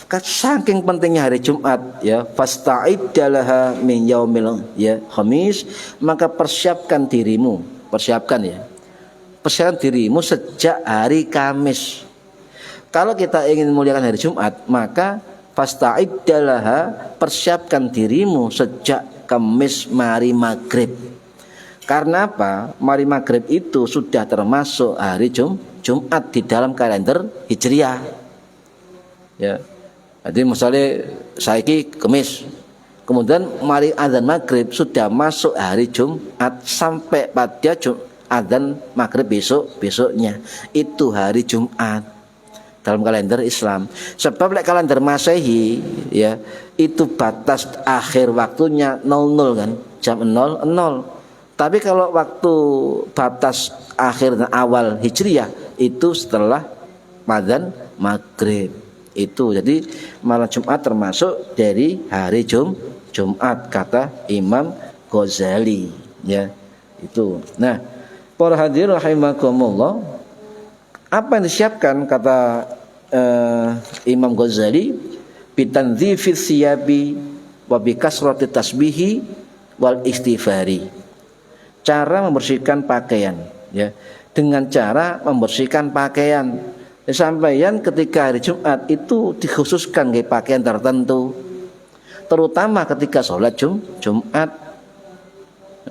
saking pentingnya hari Jumat ya fasta'id dalaha min yaumil ya khamis maka persiapkan dirimu sejak hari Kamis. Kalau kita ingin memuliakan hari Jumat maka fasta'id dalaha persiapkan dirimu sejak Kamis mari maghrib. Karena apa? Mari maghrib itu sudah termasuk hari Jumat di dalam kalender Hijriah. Ya. Jadi misalnya saiki Kamis, kemudian mari azan maghrib sudah masuk hari Jumat sampai pada azan maghrib besoknya itu hari Jumat dalam kalender Islam. Sebab kalender Masehi ya itu batas akhir waktunya 00 kan, jam 00. Tapi kalau waktu batas akhir dan awal Hijriah itu setelah azan maghrib itu. Jadi malam Jumat termasuk dari hari Jumat kata Imam Ghazali ya itu. Nah, para hadirin rahimakumullah, apa yang disiapkan kata Imam Ghazali bitandzifis siyabi wa bikasrati tasbihi wal istighfari. Cara membersihkan pakaian ya dengan cara membersihkan pakaian. Sampaian ketika hari Jumat itu dikhususkan ke pakaian tertentu, terutama ketika sholat Jumat.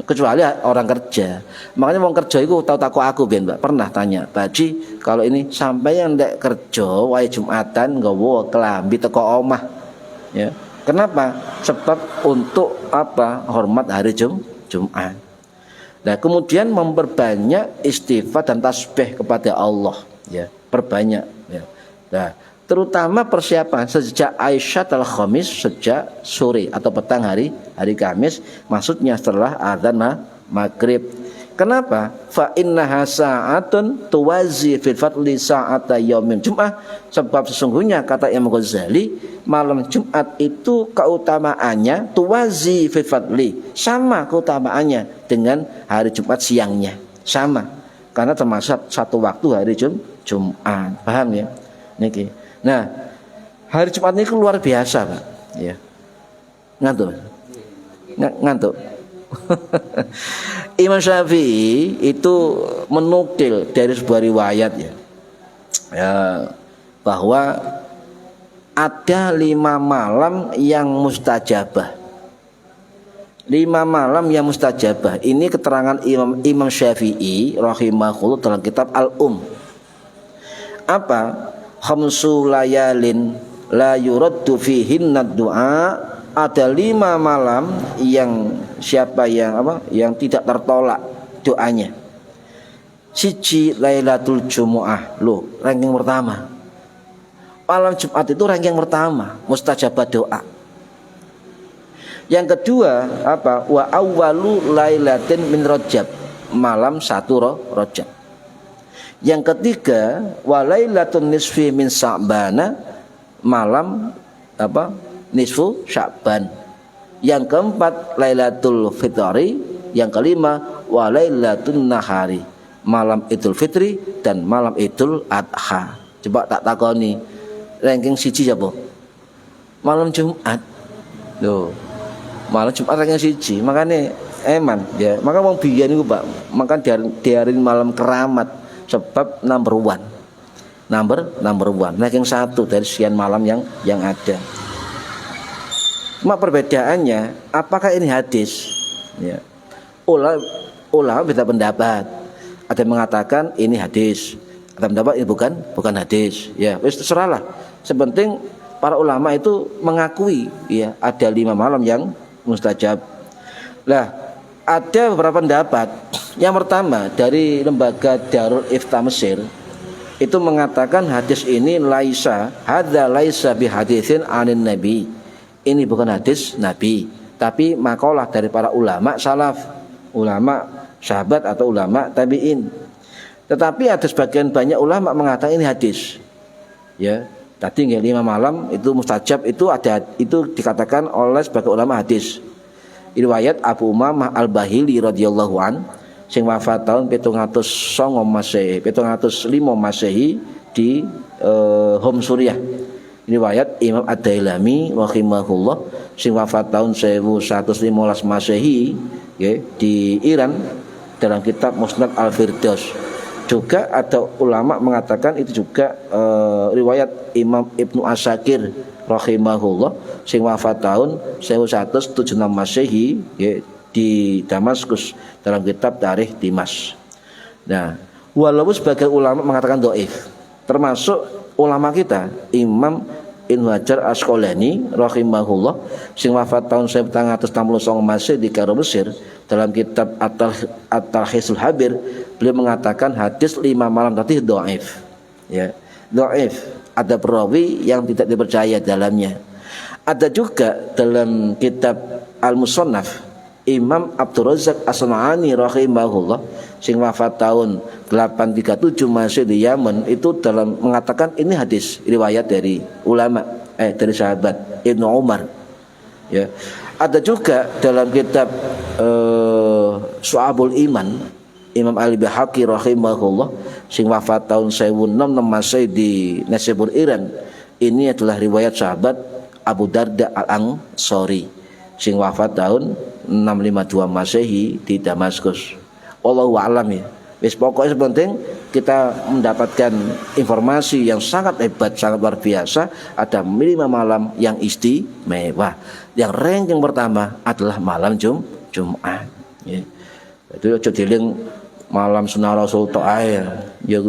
Kecuali orang kerja. Makanya orang kerja itu tahu takut aku ben Mbak pernah tanya, Pak Haji, kalau ini sampai yang ndak kerja wae Jumatan nggawa kelambi teko omah. Ya. Kenapa? Sebab untuk apa? Hormat hari Jumat. Nah, kemudian memperbanyak istighfar dan tasbih kepada Allah, ya, perbanyak, ya. Nah, terutama persiapan sejak Aisyah al-Khamis sejak sore atau petang hari Kamis, maksudnya setelah azan maghrib. Kenapa? Fa innaha sa'atun tuwazi fil fadli sa'ata yaumil Jum'ah. Sebab sesungguhnya kata Imam Ghazali, malam Jumat itu keutamaannya tuwazi fil fadli, sama keutamaannya dengan hari Jumat siangnya, sama. Karena termasuk satu waktu hari Jumat. Paham ya? Niki. Nah, hari Jumat ini luar biasa, Pak. Ya. Ngantuk. Ngantuk. Imam Syafi'i itu menukil dari sebuah riwayat ya, bahwa ada 5 malam yang mustajabah. 5 malam yang mustajabah. Ini keterangan Imam Syafi'i rahimahullah dalam kitab Al-Um. Apa? Khamsu layalin la yuraddu fihinna du'a. Ada 5 malam yang siapa yang tidak tertolak doanya. Siji Lailatul Jumu'ah, loh ranking pertama. Malam Jumat itu ranking pertama, mustajabah doa. Yang kedua apa? Wa awwalu lailatin min Rajab, malam 1 Rajab. Yang ketiga wa lailatun nisfi min Sya'bana, malam apa? Nisfu Sya'ban. Yang keempat Lailatul Fitri. Yang kelima wa lailatun nahari, malam Idul Fitri dan malam Idul Adha. Coba tak takoni, ranking siji siapa? Malam Jumat. Loh, malam Jumat ranking siji. Makanya eman ya. Maka wong biyen niku, Pak, maka diarin malam keramat sebab number one. Ranking 1 dari sekian malam yang ada. Cuma perbedaannya, apakah ini hadis? Ya. Ulama beda pendapat. Ada yang mengatakan ini hadis, ada yang mendapat ini bukan hadis. Ya, wis terserahlah. Sepenting para ulama itu mengakui ya ada 5 malam yang mustajab. Lah, ada beberapa pendapat. Yang pertama dari lembaga Darul Ifta Mesir itu mengatakan hadis ini hadza laisa bihaditsin anin nabi. Ini bukan hadis Nabi, tapi makalah dari para ulama salaf, ulama sahabat atau ulama tabi'in. Tetapi ada sebagian banyak ulama mengatakan ini hadis. Ya, tadi 5 malam itu mustajab, itu dikatakan oleh sebagai ulama hadis. Riwayat Abu Umamah Al-Bahili radhiyallahu an sing wafat tahun 705 Masehi di Hom Suriah. Riwayat Imam Ad-Dailami rahimahullah sing wafat tahun 1115 Masehi ya, di Iran dalam kitab Musnad Al-Firdaus. Juga ada ulama mengatakan itu juga riwayat Imam Ibnu Asakir rahimahullah sing wafat tahun 1176 Masehi ya, di Damaskus dalam kitab Tarikh Dimas. Nah, walaupun sebagai ulama mengatakan dhaif, termasuk ulama kita Imam Ibnu Hajar Asqalani rahimahullah sing wafat tahun 1969 Masehi di Kairo Mesir dalam kitab At-Talhisul Habir, beliau mengatakan hadis 5 malam tadi dhaif. Ya, dhaif. Ada perawi yang tidak dipercaya dalamnya. Ada juga dalam kitab Al-Musannaf Imam Abdul Razzaq As-San'ani rahimahullah sing wafat tahun 837 Masehi di Yaman, itu dalam mengatakan ini hadis riwayat dari ulama dari sahabat Ibnu Umar. Ya. Ada juga dalam kitab Syu'abul Iman Imam Ali Bihaqi rahimahullah sing wafat tahun 1066 Masehi di Nasibur Iran. Ini adalah riwayat sahabat Abu Darda Al-Ansari sing wafat tahun 652 Masehi di Damaskus. Wallahu a'lam ya. Wis pokoknya penting kita mendapatkan informasi yang sangat hebat, sangat luar biasa. Ada 5 malam yang istimewa. Yang ranking pertama adalah malam Jumat. Ya. Itu aja dieling malam sunah Rasul tok ae. Ya.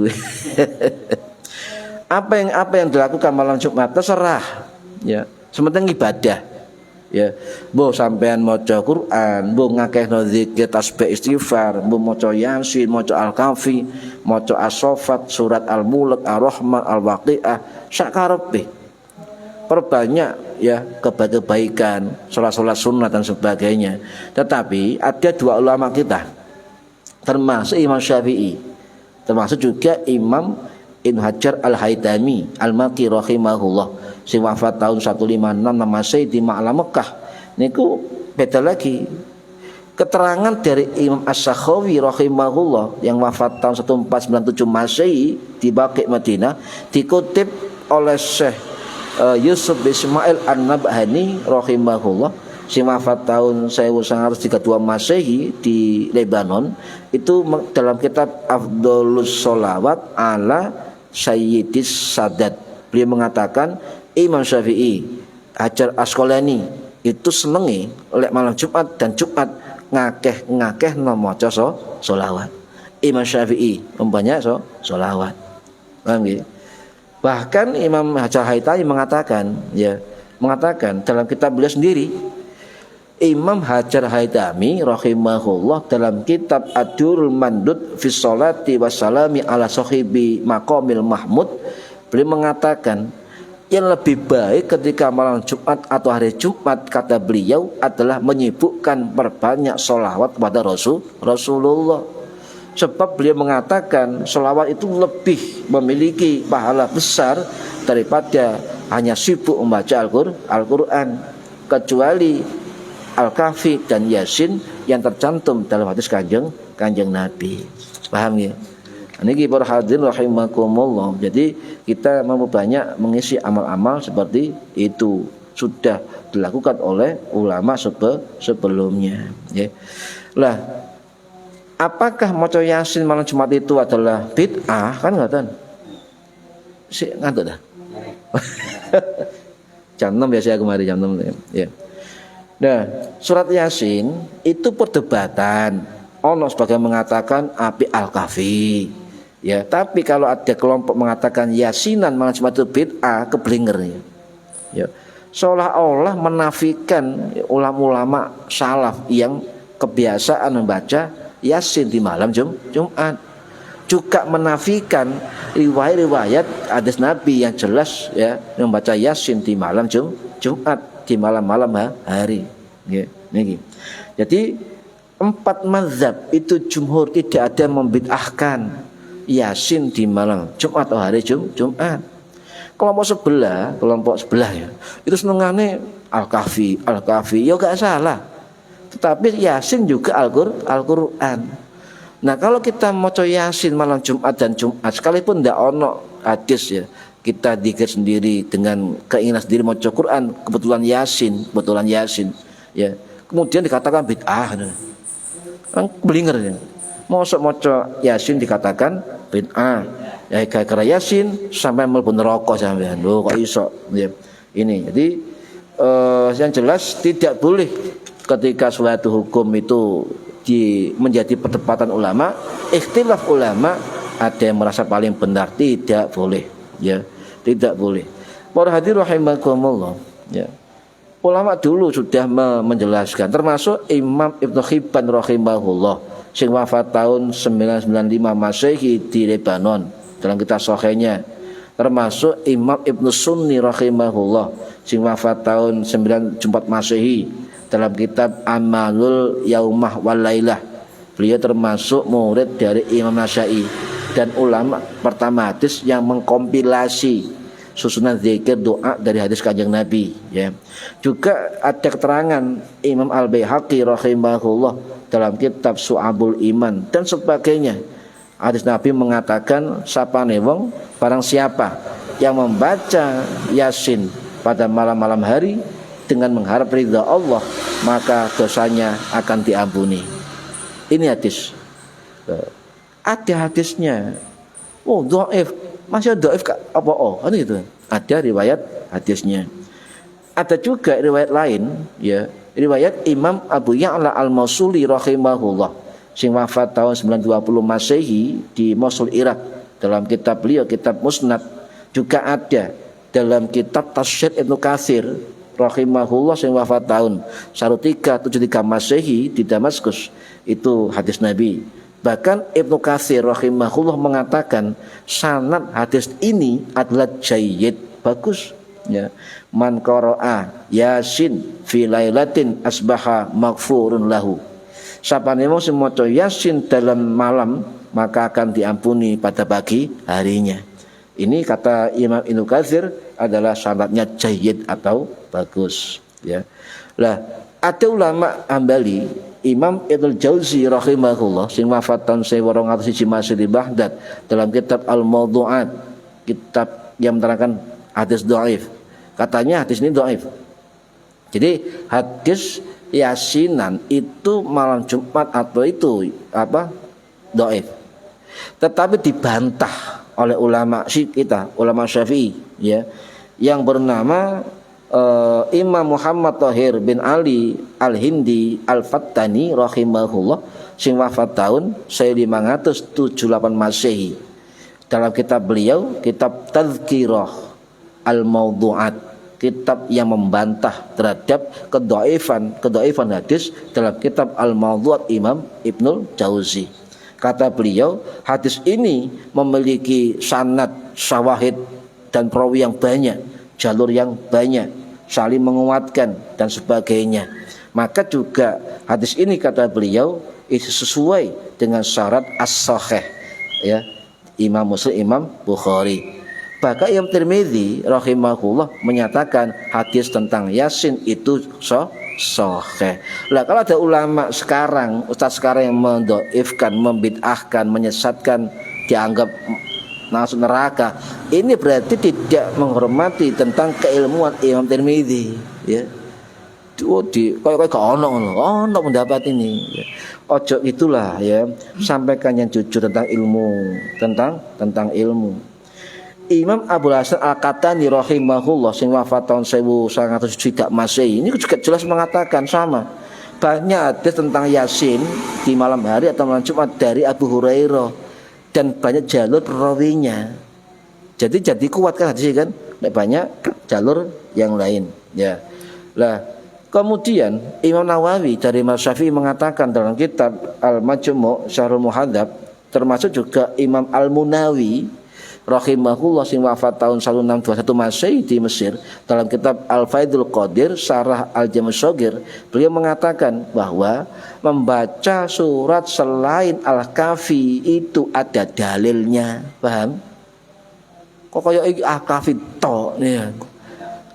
Apa yang dilakukan malam Jumat terserah. Ya. Sementing ibadah. Ya, mbok sampean maca Quran, mbok ngakehno zikir tasbih istighfar, mbok maca Yasin, maca Al-Kahfi, maca As-Saffat, surat Al-Mulk, Ar-Rahman, Al-Waqiah, sak karepe. Perbanyak ya kebaikan, salat-salat sunnah dan sebagainya. Tetapi ada 2 ulama kita, termasuk Imam Syafi'i, termasuk juga Imam Ibnu Hajar Al-Haytami Al-Maqi rahimahullah sing wafat tahun 156 Masehi di Ma'la Mekah. Niku beda lagi. Keterangan dari Imam As-Sakhawi rahimahullah yang wafat tahun 1497 Masehi di Baqi Madinah dikutip oleh Syekh Yusuf Ismail An-Nabhani rahimahullah sing wafat tahun 1932 Masehi di Lebanon. Itu dalam kitab Afdholus Sholawat ala Sayyidis Sadat. Beliau mengatakan Imam Syafi'i Hajar Asqalani itu senengi oleh malam Jumat dan Jumat ngakeh maca sholawat. Imam Syafi'i membanyak sholawat. Paham nggih? Bahkan Imam Hajar Haytami mengatakan dalam kitab beliau sendiri, Imam Hajar Haitami rahimahullah dalam kitab Ad-Durrul Mandud fi Sholati Wassalami ala Sahibi Maqamil Mahmud, beliau mengatakan yang lebih baik ketika malam Jumat atau hari Jumat, kata beliau, adalah menyibukkan perbanyak sholawat kepada Rasulullah. Sebab beliau mengatakan sholawat itu lebih memiliki pahala besar daripada hanya sibuk membaca Al-Quran, kecuali Al-Kahfi dan Yasin yang tercantum dalam hadis kanjeng Nabi. Paham ya? Ini para hadirin rahimakumullah. Jadi kita mau banyak mengisi amal-amal seperti itu, sudah dilakukan oleh ulama sebelumnya. Ya. Lah, apakah maca Yasin malam Jumat itu adalah bid'ah? Kan nggak tahu. Si ngantuk dah. Jam 6 biasa kemarin jam 6 ya. Nah, surat Yasin itu perdebatan. Ono sebagian mengatakan api Al-Kahfi. Ya, tapi kalau ada kelompok mengatakan Yasinan malam Jumat itu bid'ah, keblinger ya. Seolah-olah menafikan ulama-ulama salaf yang kebiasaan membaca Yasin di malam Jumat. Juga menafikan riwayat-riwayat hadis Nabi yang jelas ya membaca Yasin di malam Jumat, di malam-malam hari ya, ini. Jadi 4 mazhab itu jumhur tidak ada yang membid'ahkan Yasin di malam Jumat atau hari Jumat. Kelompok sebelah ya, itu senengane Al-Kahfi ya gak salah, tetapi Yasin juga Al-Quran. Nah, kalau kita maca Yasin malam Jumat dan Jumat, sekalipun ndak ono hadis ya, kita dikir sendiri dengan keinginan sendiri maca Quran, kebetulan Yasin ya, kemudian dikatakan bid'ah. Kan blinger ya. Mosok maca Yasin dikatakan bid'ah. Ya gara-gara Yasin sampai mlebu neraka sampean. Lho kok iso ya. Ini. Jadi yang jelas tidak boleh ketika suatu hukum itu menjadi perdebatan ulama, ikhtilaf ulama, ada yang merasa paling benar, tidak boleh ya, tidak boleh. Para hadirin rahimakumullah ya. Ulama dulu sudah menjelaskan, termasuk Imam Ibnu Hibban rahimahullah sing wafat tahun 995 Masehi di Lebanon dalam kitab sahihnya, termasuk Imam Ibnu Sunni rahimahullah sing wafat tahun 994 Masehi dalam kitab Amalul Yaumah wal Lailah. Beliau termasuk murid dari Imam Nasyai dan ulama pertama hadis yang mengkompilasi susunan zikir doa dari hadis kanjeng Nabi ya. Juga ada keterangan Imam Al-Baihaqi rahimahullah dalam kitab Su'abul Iman dan sebagainya. Hadis Nabi mengatakan sapane wong barang siapa yang membaca Yasin pada malam-malam hari dengan mengharap ridha Allah, maka dosanya akan diampuni. Ini hadis. Ada hadisnya. Oh, dhaif. Masih dhaif apa kan gitu. Ada riwayat hadisnya. Ada juga riwayat lain ya, riwayat Imam Abu Ya'la Al-Mausuli rahimahullah sing wafat tahun 920 Masehi di Mosul Irak. Dalam kitab beliau, kitab Musnad, juga ada dalam kitab Tafsir Ibnu Katsir rahimahullah yang wafat tahun 1373 Masehi di Damaskus. Itu hadis Nabi. Bahkan Ibnu Katsir rahimahullah mengatakan sanad hadis ini adalah jayyid, bagus ya. Man qara'a Yasin fi lailatin asbaha maghfurun lahu. Sapane wong sing maca Yasin dalam malam maka akan diampuni pada pagi harinya. Ini kata Imam Ibnu Katsir adalah sanadnya jayyid atau bagus ya. Lah ada ulama Hambali Imam Ibnu Jauzi rahimahullah sing wafat tahun 1201 Masih di Baghdad dalam kitab Al-Mawdu'at, kitab yang menerangkan hadis dhaif. Katanya hadis ini dhaif. Jadi hadis Yasinan itu malam Jumat atau itu apa? Dhaif. Tetapi dibantah oleh ulama kita, ulama Syafi'i ya, yang bernama Imam Muhammad Thahir bin Ali Al-Hindi Al-Fattani rahimahullah sing wafat tahun 1578 Masehi. Dalam kitab beliau, kitab Tadhkirah Al-Mawdu'at kitab yang membantah terhadap kedhaifan hadis dalam kitab Al-Mawdu'at Imam Ibnul Jauzi. Kata beliau, hadis ini memiliki sanad, syawahid dan perawi yang banyak, jalur yang banyak, saling menguatkan dan sebagainya. Maka juga hadis ini kata beliau itu sesuai dengan syarat as-sahih, ya, Imam Muslim, Imam Bukhari. Bahkan Imam Tirmidzi rahimahullah menyatakan hadis tentang Yasin itu sahih. Lah kalau ada ulama sekarang, ustaz sekarang yang mendoifkan, membid'ahkan, menyesatkan, dianggap masuk neraka, ini berarti tidak menghormati tentang keilmuan Imam Tirmidzi, ya. Kayak ono pendapat ini, ya. Ojo itulah, ya, sampaikan yang jujur tentang ilmu, tentang ilmu. Imam Abul Hasan Al-Qahtani rahimahullah sing wafat tahun 1903 Masehi ini juga jelas mengatakan sama. Banyak hadis tentang Yasin di malam hari atau malam Jumat dari Abu Hurairah dan banyak jalur perawinya. Jadi kuat kan hadis kan? Banyak jalur yang lain, ya. Lah kemudian Imam Nawawi dari Mazhab Syafi'i mengatakan dalam kitab Al-Majmu' Syarhul Muhadzab, termasuk juga Imam Al-Munawi rahimahullah sing wafat tahun 1621 Masehi di Mesir, dalam kitab Al-Faidul Qadir Syarah Al-Jami' Shaghir, beliau mengatakan bahwa membaca surat selain Al-Kahfi itu ada dalilnya. Paham? Kok kayak Al-Kahfi tok nih.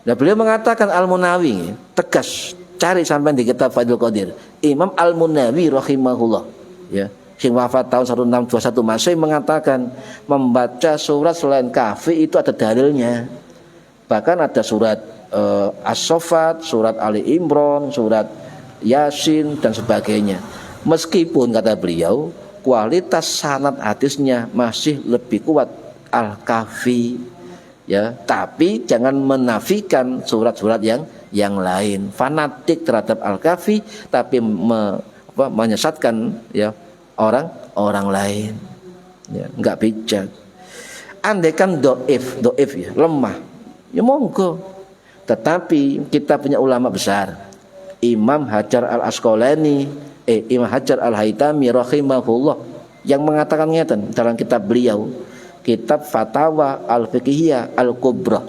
Nah, beliau mengatakan Al-Munawi tegas, cari sampai di kitab Faidul Qadir. Imam Al-Munawi rahimahullah, ya, sing wafat tahun 1621 Masehi mengatakan membaca surat selain Kahfi itu ada dalilnya. Bahkan ada surat As-Saffat, surat Ali Imran, surat Yasin dan sebagainya. Meskipun kata beliau kualitas sanad hadisnya masih lebih kuat Al-Kahfi, ya, tapi jangan menafikan surat-surat yang lain. Fanatik terhadap Al-Kahfi tapi menyesatkan, ya, orang lain, ya, enggak bijak. Andaikan doif, ya, lemah, ya monggo. Tetapi kita punya ulama besar, Imam Hajar Al-Asqalani, Imam Hajar Al-Haytami rahimahullah, yang mengatakan ngeten dalam kitab beliau, kitab Fatawa Al-Fiqhiyah Al-Kubra.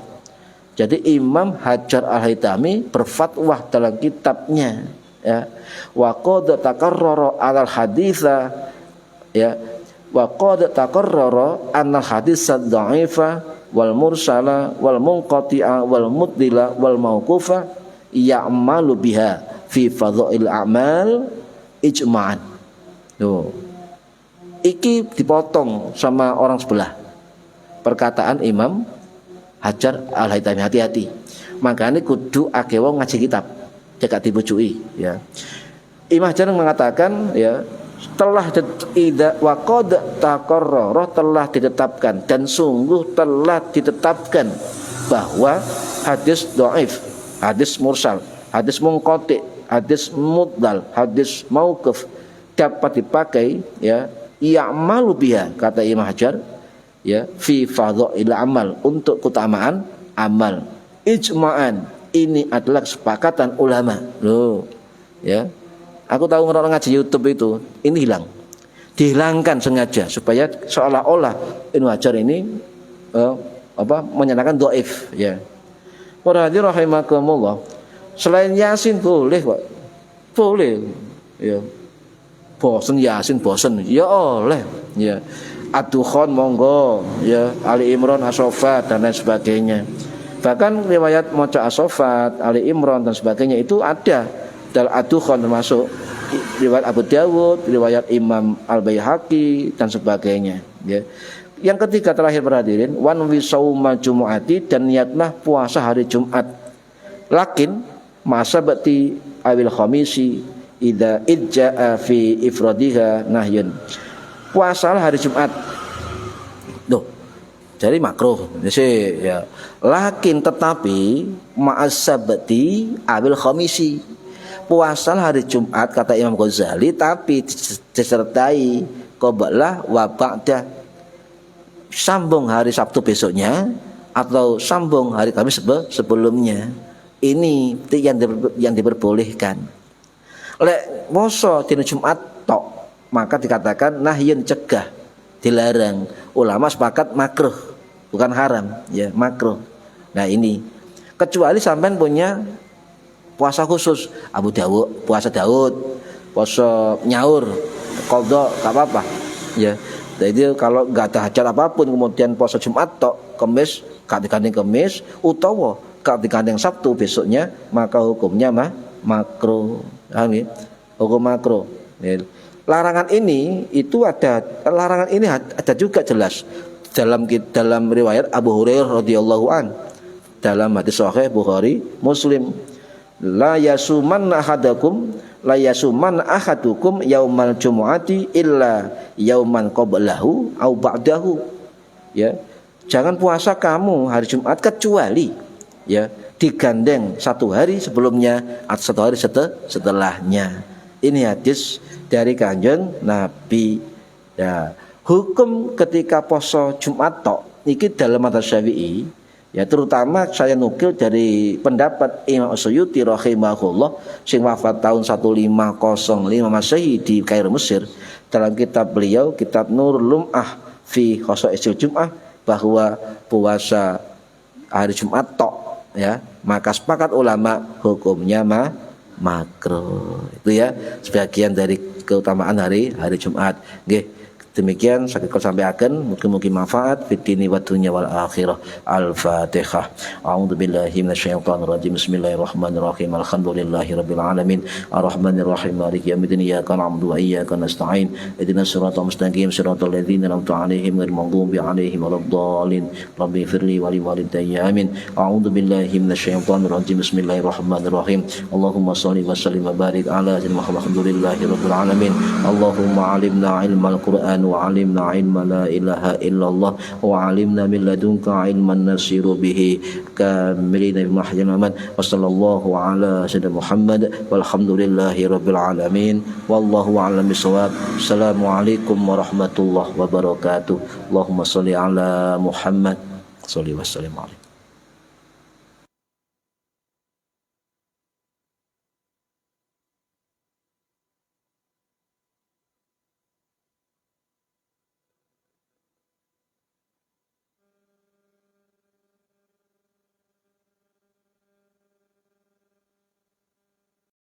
Jadi Imam Hajar Al-Haytami berfatwa dalam kitabnya, ya, wa qad taqarrara al haditsa, ya, wa qad taqarrara anal haditsa dha'ifa wal mursala wal munqati'a wal mudilla wal mauqufa ya'malu biha fi fadhail a'mal ijma'an. Tuh. Iki dipotong sama orang sebelah perkataan Imam Hajar Al-Haytami, hati-hati. Makanya kudu akeh wong ngaji kitab, jangan dibujuki, ya. Imam Hajar mengatakan, ya, telah waqad taqarrara, telah ditetapkan dan sungguh telah ditetapkan bahwa hadis dhaif, hadis mursal, hadis munqati, hadis muddal, hadis mauquf dapat dipakai, ya, ya'malu biha, kata Imam Hajar, ya, fi fadhail amal, untuk keutamaan amal ijma'an. Ini adalah kesepakatan ulama. Loh, ya. Aku tahu orang ngaji YouTube itu, ini hilang. Dihilangkan sengaja supaya seolah-olah Ibnu Hajar ini menyatakan dhaif, ya. Para hadirin rahimakumullah, selain Yasin boleh, Pak. Boleh. Ya. Bosen Yasin, bosen. Ya oleh, ya. Ad-Dukhan monggo, ya, Ali Imran, As-Saffat dan lain sebagainya. Bahkan riwayat maca As-Saffat, Ali Imran dan sebagainya itu ada dalam Ad-Dukhan, termasuk riwayat Abu Dawud, riwayat Imam Al-Baihaqi dan sebagainya, ya. Yang ketiga terakhir berhadirin, wan wi sauma jumu'ati, dan niatlah puasa hari Jumat. Lakin masa bakti awil khamisi idza idja'a fi ifradiha nahyun. Puasalah hari Jumat. Loh, jadi makruh sih, ya. Lakin tetapi ma'asabati awil khamisi, puasalah hari Jumat kata Imam Ghazali, tapi disertai qablah wa ba'da, sambung hari Sabtu besoknya atau sambung hari Kamis sebelumnya. Ini yang diperbolehkan. Lek poso dina Jumat tok, maka dikatakan nahyun cegah, dilarang. Ulama sepakat makruh, bukan haram, ya makruh. Nah ini kecuali sampean punya puasa khusus, Abu Dawud, puasa Daud, puasa nyaur, qadha, enggak apa-apa. Ya. Jadi kalau enggak ada hajat apapun kemudian puasa Jumat tok, Kamis, gak digandeng Kamis, utawa gak digandeng Sabtu besoknya, maka hukumnya makruh. Paham ya? Hukum makruh. Ya. Larangan ini ada juga jelas dalam riwayat Abu Hurairah radhiyallahu an, dalam hadis sahih Bukhari Muslim. La yasuman ahadukum yaumal jumu'ati illa yauman qablahu au ba'dahu. Ya. Jangan puasa kamu hari Jumat kecuali ya digandeng satu hari sebelumnya atau satu hari setelahnya. Ini hadis dari Kanjeng Nabi. Ya, hukum ketika poso Jumat tok niki dalam mazhab Syafi'i, ya terutama saya nukil dari pendapat Imam Suyuti rahimahullah sing wafat tahun 1505 Masehi di Kairo Mesir. Dalam kitab beliau, kitab Nurul Lum'ah fi Khosaisil Jum'ah, bahwa puasa hari Jumat tok ya, maka sepakat ulama hukumnya makruh. Itu ya sebagian dari keutamaan hari Jumat. Nggih, demikian saya sampaikan, mungkin manfaat fid dini wa dunya wal akhirah. Al-Fatihah. A'udzubillahi minasyaitonir rajim. Bismillahirrahmanirrahim. Alhamdulillahirabbil alamin. Arrahmanir rahim. Maliki yaumiddin. Iyyaka na'budu wa iyyaka nasta'in. Ihdinas siratal mustaqim. Siratal ladzina an'amta 'alaihim ghairil maghdubi 'alaihim waladdallin. Rabbi firli wa liwalidayya. Amin. A'udzubillahi minasyaitonir rajim. Bismillahirrahmanirrahim. Allahumma shalli wa sallim wa barik ala sayyidina Muhammad. Alhamdulillahirabbil alamin. Allahumma 'allimna ilmal Qur'an wa 'allimna ilma la ilaha illallah wa 'allimna min ladunka ilman nasiru bihi kamilina bi mahjil aman. Wa sallallahu ala sayyidina Muhammad walhamdulillahi rabbil alamin. Wallahu a'lam bissawab. Assalamualaikum warahmatullahi wabarakatuh. Allahumma shalli ala Muhammad. Shalli wa sallim alaihi.